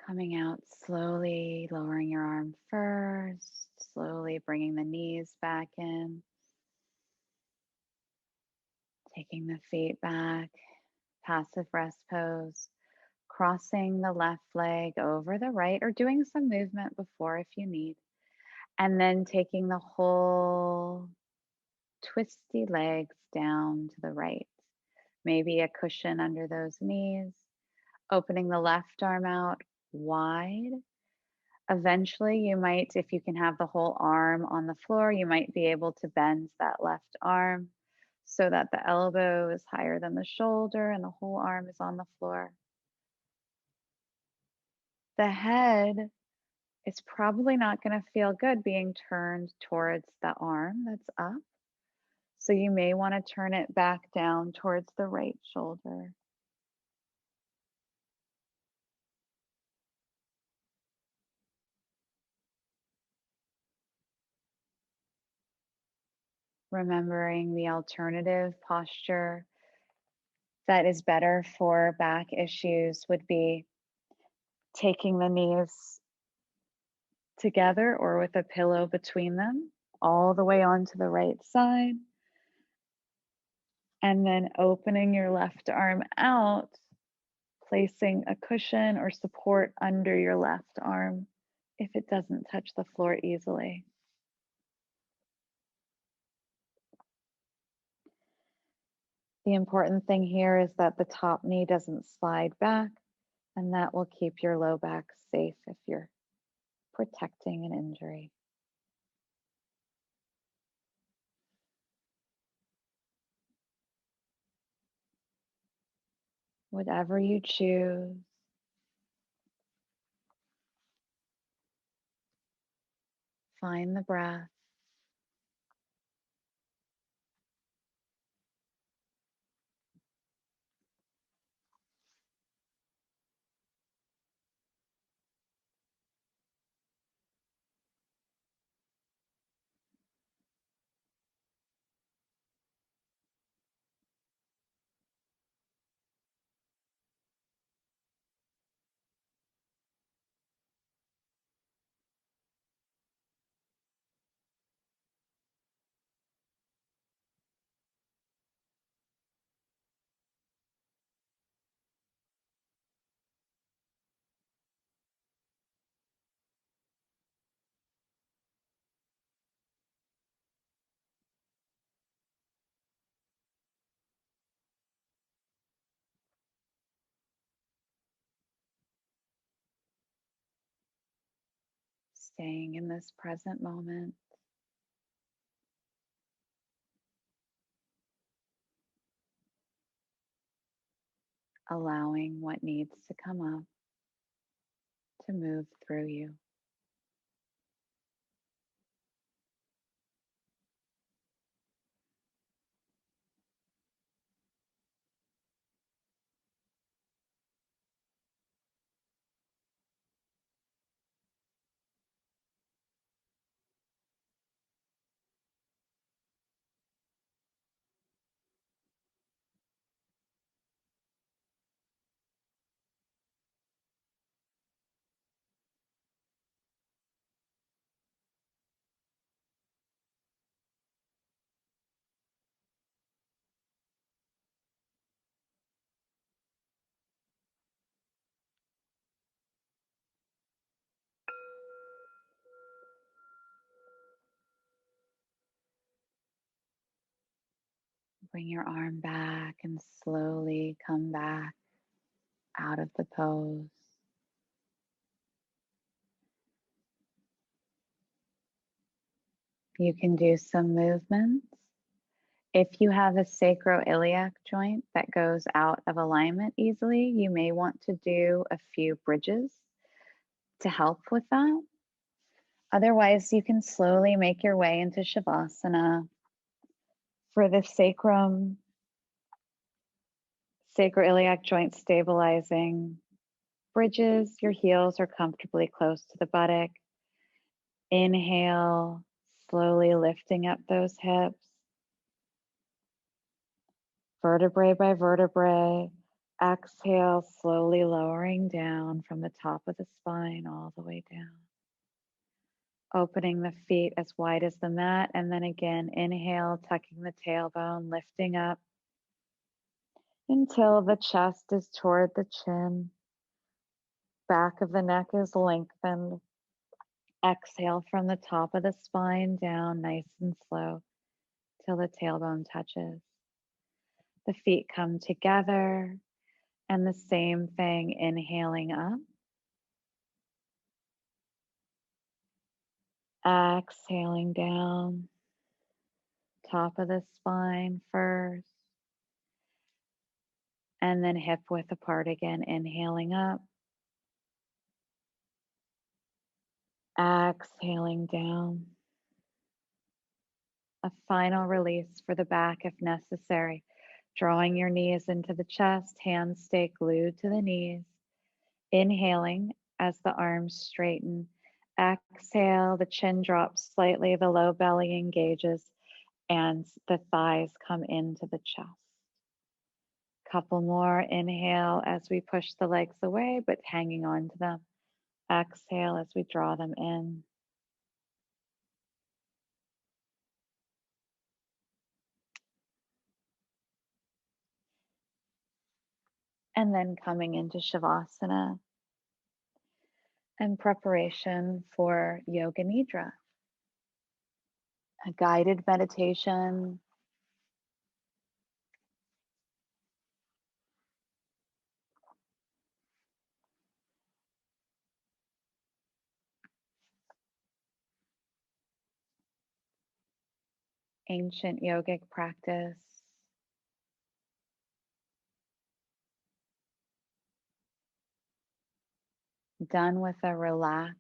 Coming out slowly, lowering your arm first, slowly bringing the knees back in, taking the feet back, passive rest pose, crossing the left leg over the right, or doing some movement before if you need, and then taking the whole twisty legs down to the right. Maybe a cushion under those knees, opening the left arm out wide. Eventually, you might, if you can have the whole arm on the floor, you might be able to bend that left arm so that the elbow is higher than the shoulder and the whole arm is on the floor. The head is probably not going to feel good being turned towards the arm that's up. So you may want to turn it back down towards the right shoulder. Remembering the alternative posture that is better for back issues would be taking the knees together or with a pillow between them all the way onto the right side And then opening your left arm out, placing a cushion or support under your left arm if it doesn't touch the floor easily. The important thing here is that the top knee doesn't slide back, and that will keep your low back safe if you're protecting an injury. Whatever you choose. Find the breath. Staying in this present moment. Allowing what needs to come up to move through you. Bring your arm back and slowly come back out of the pose. You can do some movements. If you have a sacroiliac joint that goes out of alignment easily, you may want to do a few bridges to help with that. Otherwise, you can slowly make your way into Shavasana. For the sacroiliac joint stabilizing bridges, your heels are comfortably close to the buttock. Inhale, slowly lifting up those hips, vertebrae by vertebrae. Exhale, slowly lowering down from the top of the spine all the way down. Opening the feet as wide as the mat, and then again, inhale, tucking the tailbone, lifting up until the chest is toward the chin. Back of the neck is lengthened. Exhale from the top of the spine down nice and slow till the tailbone touches. The feet come together, and the same thing, inhaling up. Exhaling down, top of the spine first, and then hip width apart again, inhaling up. Exhaling down. A final release for the back if necessary. Drawing your knees into the chest, hands stay glued to the knees. Inhaling as the arms straighten. Exhale, the chin drops slightly, the low belly engages, and the thighs come into the chest. Couple more. Inhale as we push the legs away, but hanging on to them. Exhale as we draw them in. And then coming into Shavasana and preparation for Yoga Nidra, a guided meditation. Ancient yogic practice done with a relaxed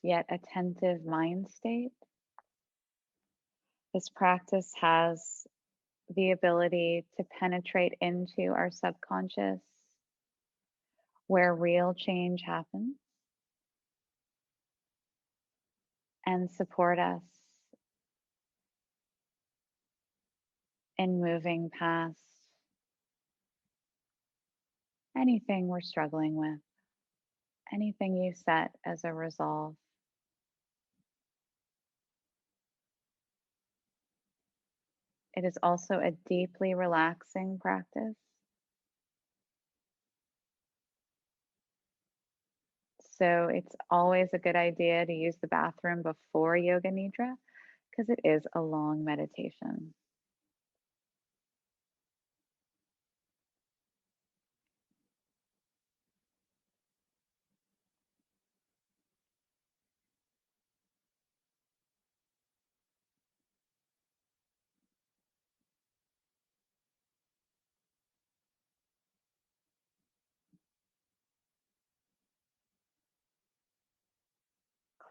yet attentive mind state. This practice has the ability to penetrate into our subconscious where real change happens and support us in moving past anything we're struggling with, anything you set as a resolve. It is also a deeply relaxing practice. So it's always a good idea to use the bathroom before Yoga Nidra because it is a long meditation.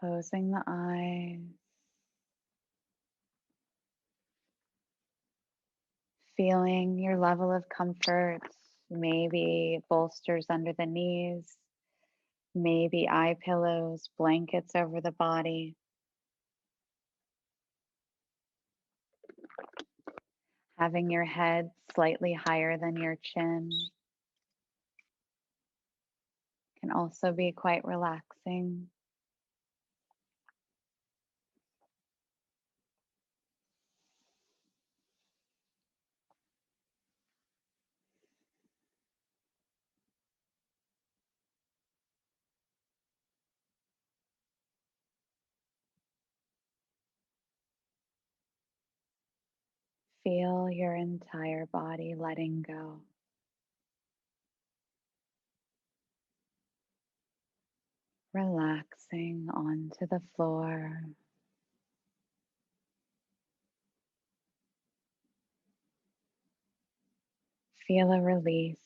Closing the eyes, feeling your level of comfort, maybe bolsters under the knees, maybe eye pillows, blankets over the body. Having your head slightly higher than your chin can also be quite relaxing. Feel your entire body letting go. Relaxing onto the floor. Feel a release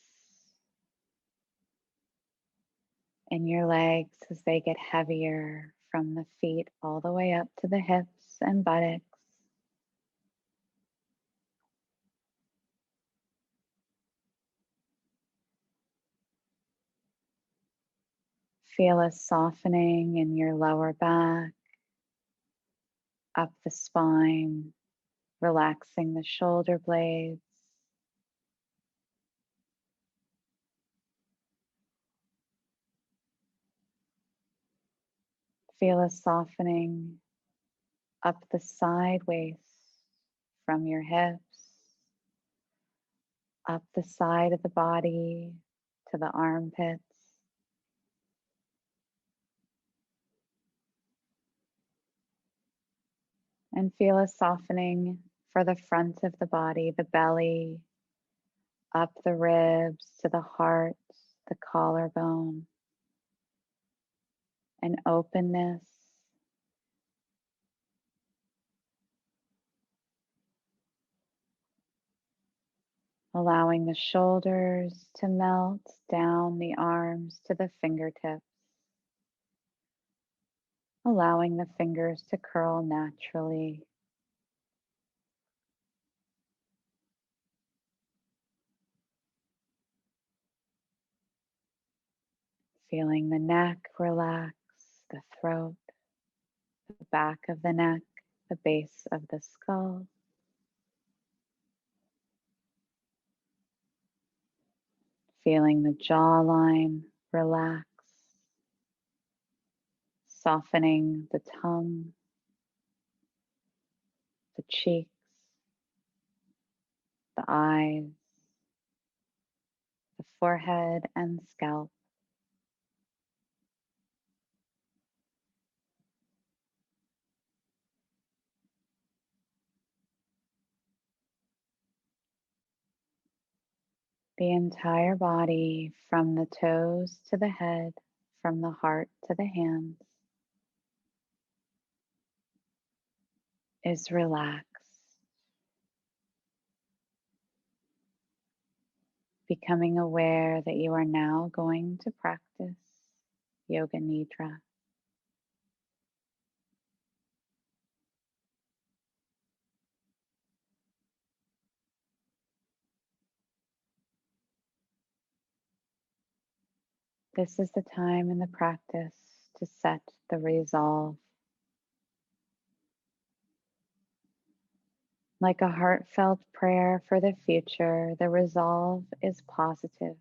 in your legs as they get heavier from the feet all the way up to the hips and buttocks. Feel a softening in your lower back, up the spine, relaxing the shoulder blades. Feel a softening up the side waist from your hips, up the side of the body to the armpits. And feel a softening for the front of the body, the belly, up the ribs to the heart, the collarbone, an openness. Allowing the shoulders to melt down the arms to the fingertips. Allowing the fingers to curl naturally. Feeling the neck relax, the throat, the back of the neck, the base of the skull. Feeling the jawline relax, softening the tongue, the cheeks, the eyes, the forehead and scalp. The entire body, from the toes to the head, from the heart to the hands, is relaxed, becoming aware that you are now going to practice Yoga Nidra. This is the time in the practice to set the resolve. Like a heartfelt prayer for the future, the resolve is positive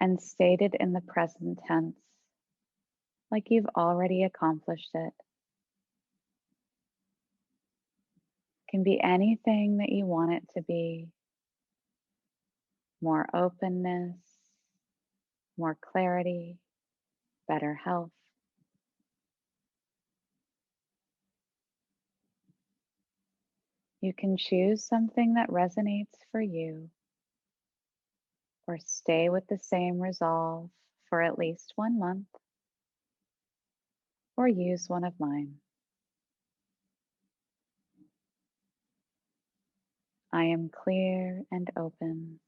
and stated in the present tense, like you've already accomplished it. Can be anything that you want it to be: more openness, more clarity, better health. You can choose something that resonates for you, or stay with the same resolve for at least 1 month, or use one of mine. I am clear and open.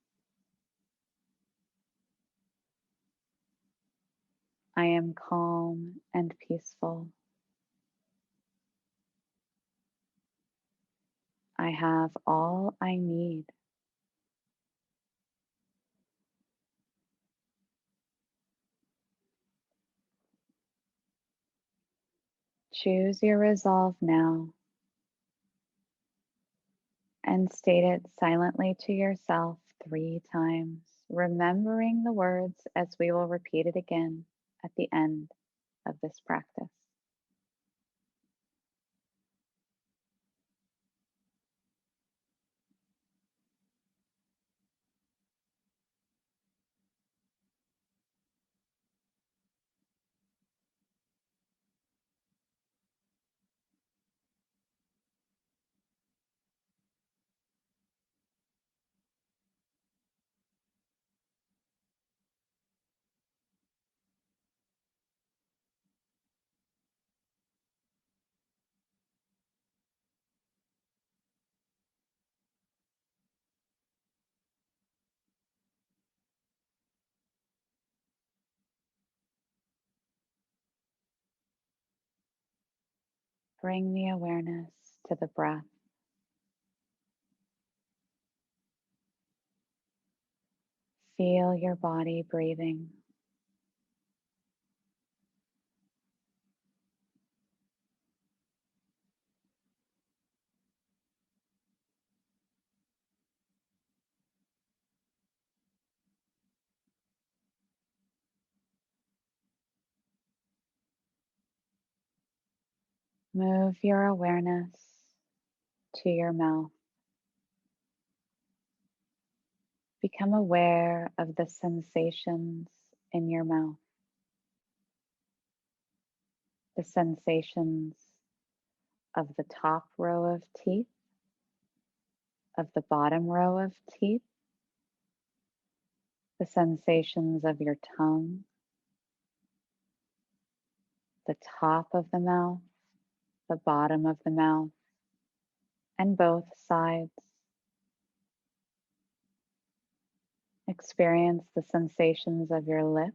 I am calm and peaceful. I have all I need. Choose your resolve now and state it silently to yourself 3 times, remembering the words as we will repeat it again at the end of this practice. Bring the awareness to the breath. Feel your body breathing. Move your awareness to your mouth. Become aware of the sensations in your mouth, the sensations of the top row of teeth, of the bottom row of teeth, the sensations of your tongue, the top of the mouth, the bottom of the mouth, and both sides. Experience the sensations of your lips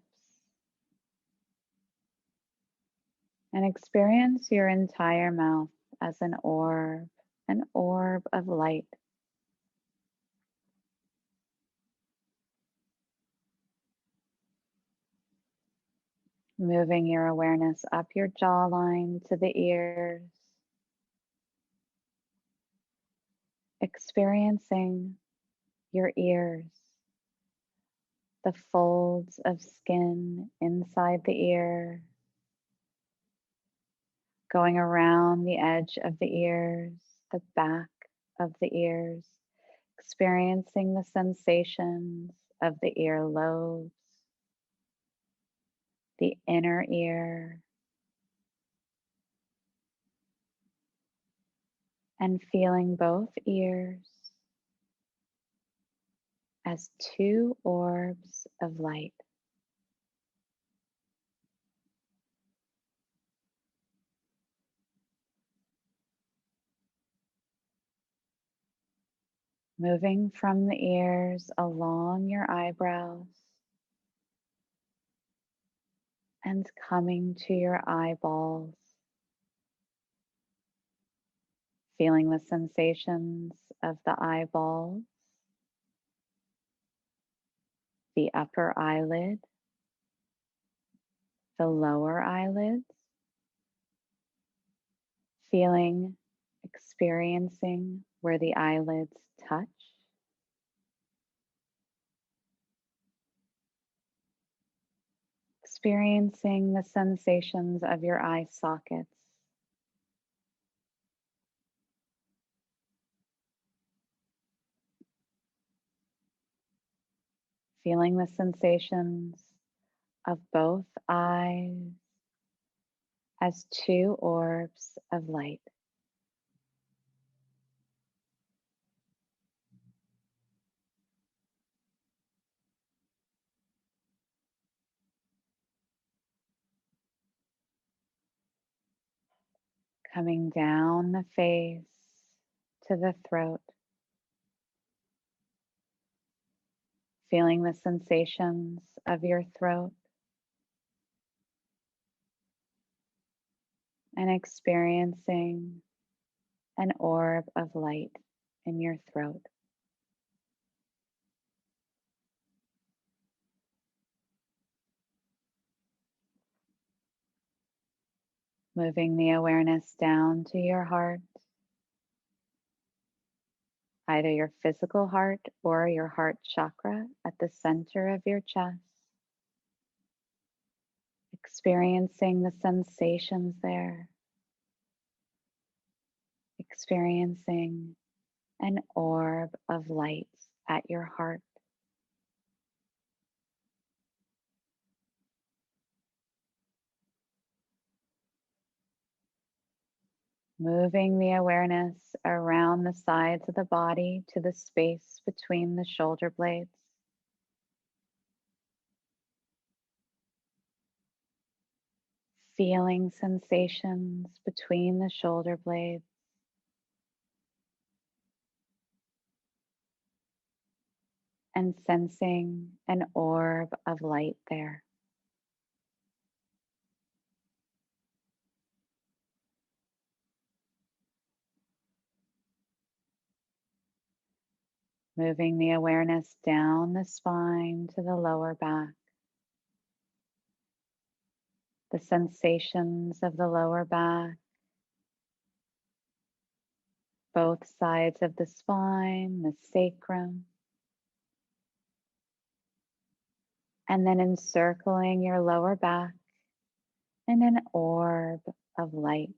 and experience your entire mouth as an orb of light. Moving your awareness up your jawline to the ears, experiencing your ears, the folds of skin inside the ear, going around the edge of the ears, the back of the ears, experiencing the sensations of the earlobes, the inner ear, and feeling both ears as two orbs of light. Moving from the ears along your eyebrows and coming to your eyeballs, feeling the sensations of the eyeballs, the upper eyelid, the lower eyelids, feeling, experiencing where the eyelids touch, experiencing the sensations of your eye sockets, feeling the sensations of both eyes as two orbs of light. Coming down the face to the throat, feeling the sensations of your throat and experiencing an orb of light in your throat. Moving the awareness down to your heart, either your physical heart or your heart chakra at the center of your chest. Experiencing the sensations there, experiencing an orb of light at your heart. Moving the awareness around the sides of the body to the space between the shoulder blades. Feeling sensations between the shoulder blades. And sensing an orb of light there. Moving the awareness down the spine to the lower back. The sensations of the lower back, both sides of the spine, the sacrum, and then encircling your lower back in an orb of light.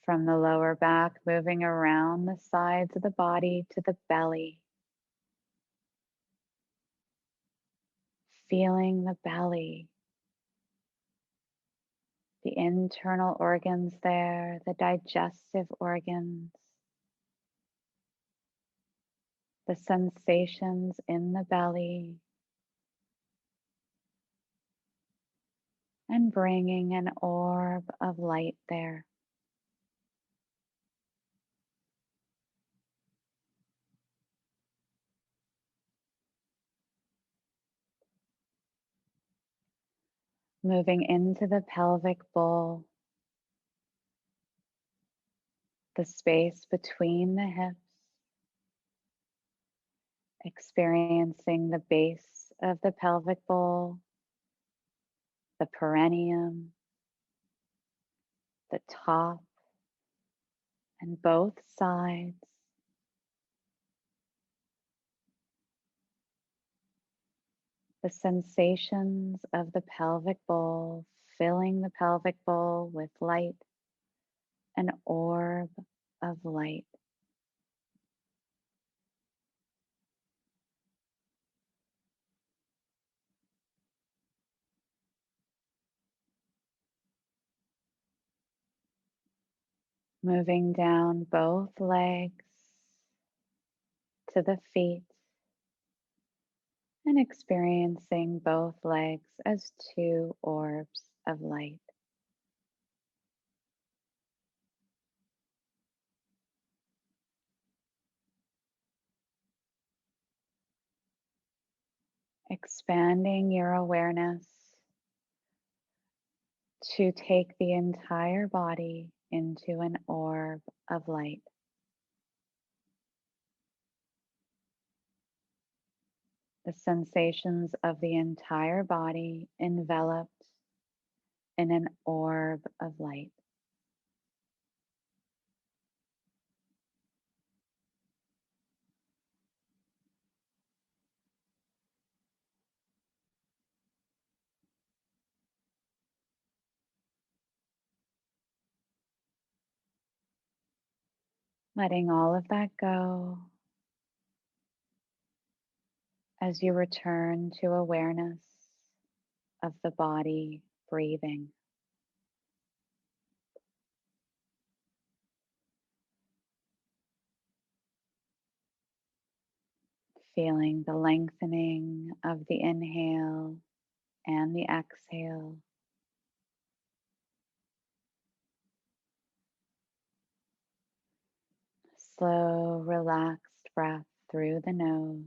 From the lower back, moving around the sides of the body to the belly. Feeling the belly, the internal organs there, the digestive organs, the sensations in the belly, and bringing an orb of light there. Moving into the pelvic bowl, the space between the hips, experiencing the base of the pelvic bowl, the perineum, the top, and both sides. The sensations of the pelvic bowl, filling the pelvic bowl with light, an orb of light. Moving down both legs to the feet and experiencing both legs as two orbs of light. Expanding your awareness to take the entire body into an orb of light. The sensations of the entire body enveloped in an orb of light. Letting all of that go as you return to awareness of the body breathing. Feeling the lengthening of the inhale and the exhale. Slow, relaxed breath through the nose.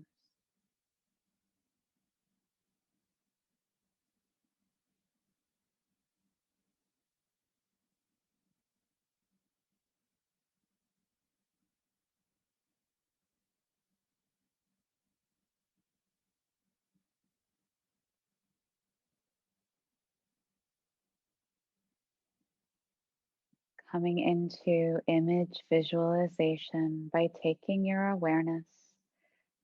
Coming into image visualization by taking your awareness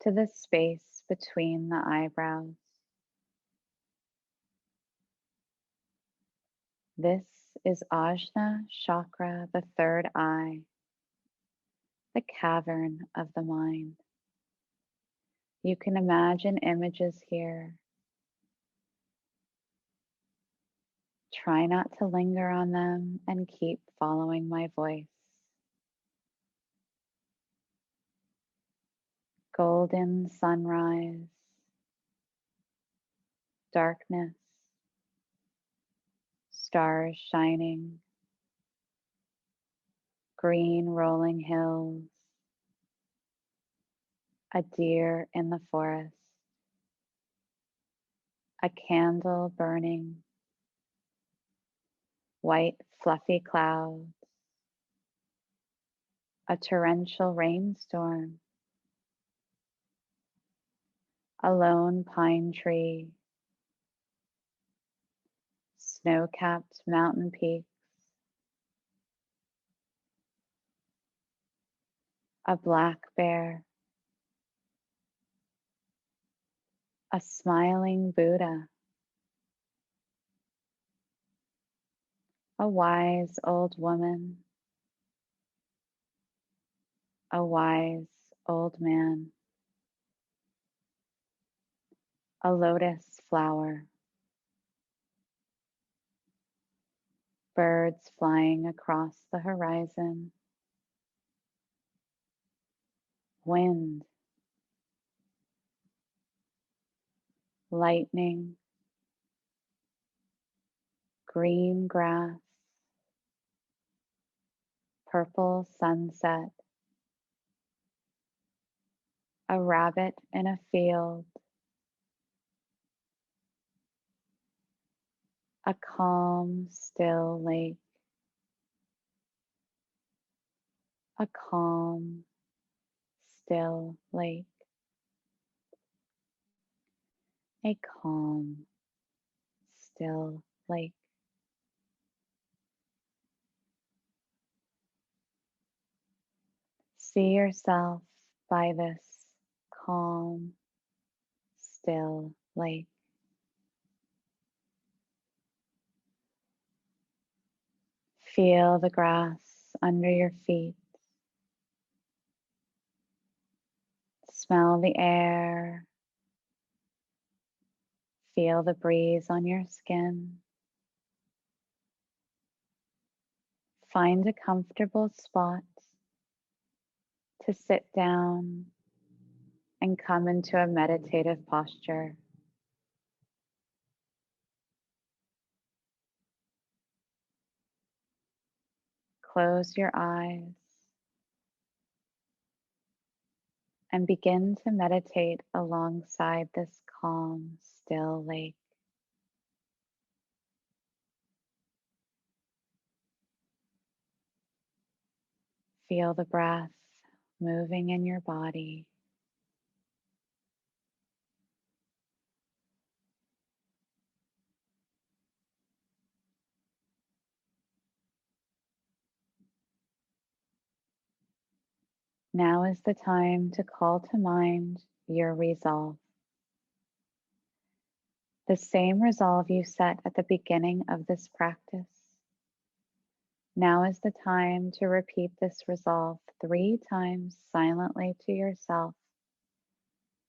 to the space between the eyebrows. This is Ajna Chakra, the third eye, the cavern of the mind. You can imagine images here. Try not to linger on them and keep following my voice. Golden sunrise, darkness, stars shining, green rolling hills, a deer in the forest, a candle burning, white fluffy clouds, a torrential rainstorm, a lone pine tree, snow-capped mountain peaks, a black bear, a smiling Buddha, a wise old woman, a wise old man, a lotus flower, birds flying across the horizon, wind, lightning, green grass, purple sunset, a rabbit in a field, a calm, still lake, a calm, still lake, a calm, still lake. See yourself by this calm, still lake. Feel the grass under your feet. Smell the air. Feel the breeze on your skin. Find a comfortable spot to sit down and come into a meditative posture. Close your eyes and begin to meditate alongside this calm, still lake. Feel the breath moving in your body. Now is the time to call to mind your resolve. The same resolve you set at the beginning of this practice. Now is the time to repeat this resolve 3 times silently to yourself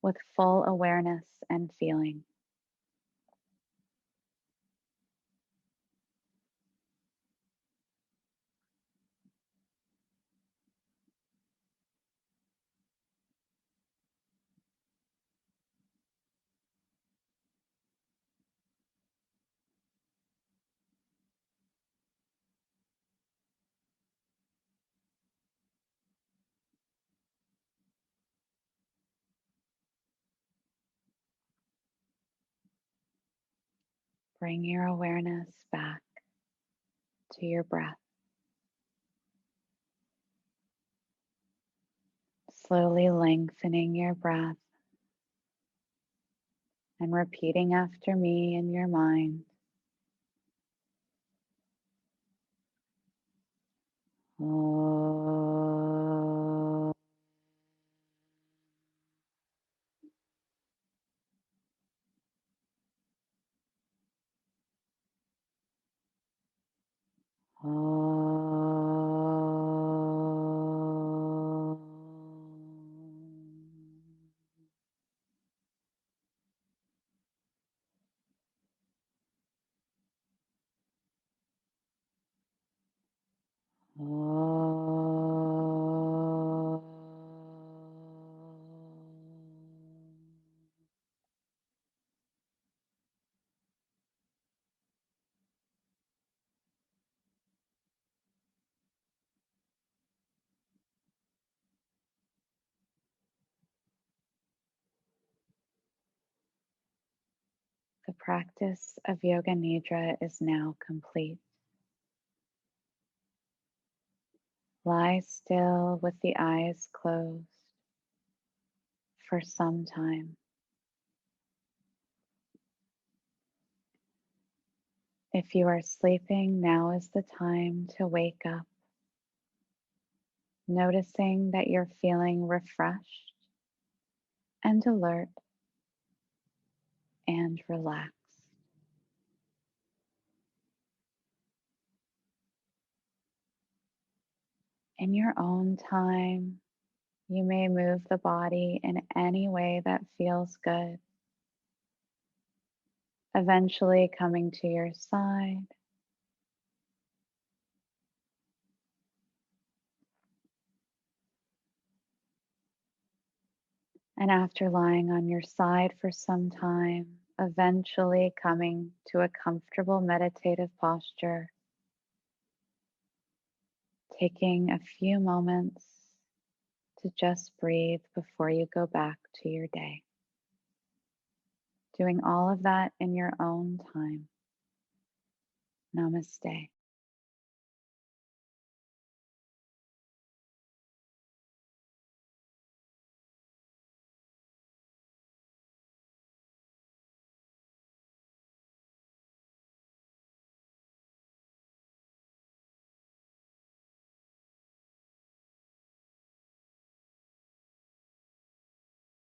with full awareness and feeling. Bring your awareness back to your breath. Slowly lengthening your breath and repeating after me in your mind. Oh. Oh. Oh. The practice of Yoga Nidra is now complete. Lie still with the eyes closed for some time. If you are sleeping, now is the time to wake up, noticing that you're feeling refreshed and alert and relaxed. In your own time, you may move the body in any way that feels good, eventually coming to your side. And after lying on your side for some time, eventually coming to a comfortable meditative posture, taking a few moments to just breathe before you go back to your day. Doing all of that in your own time. Namaste.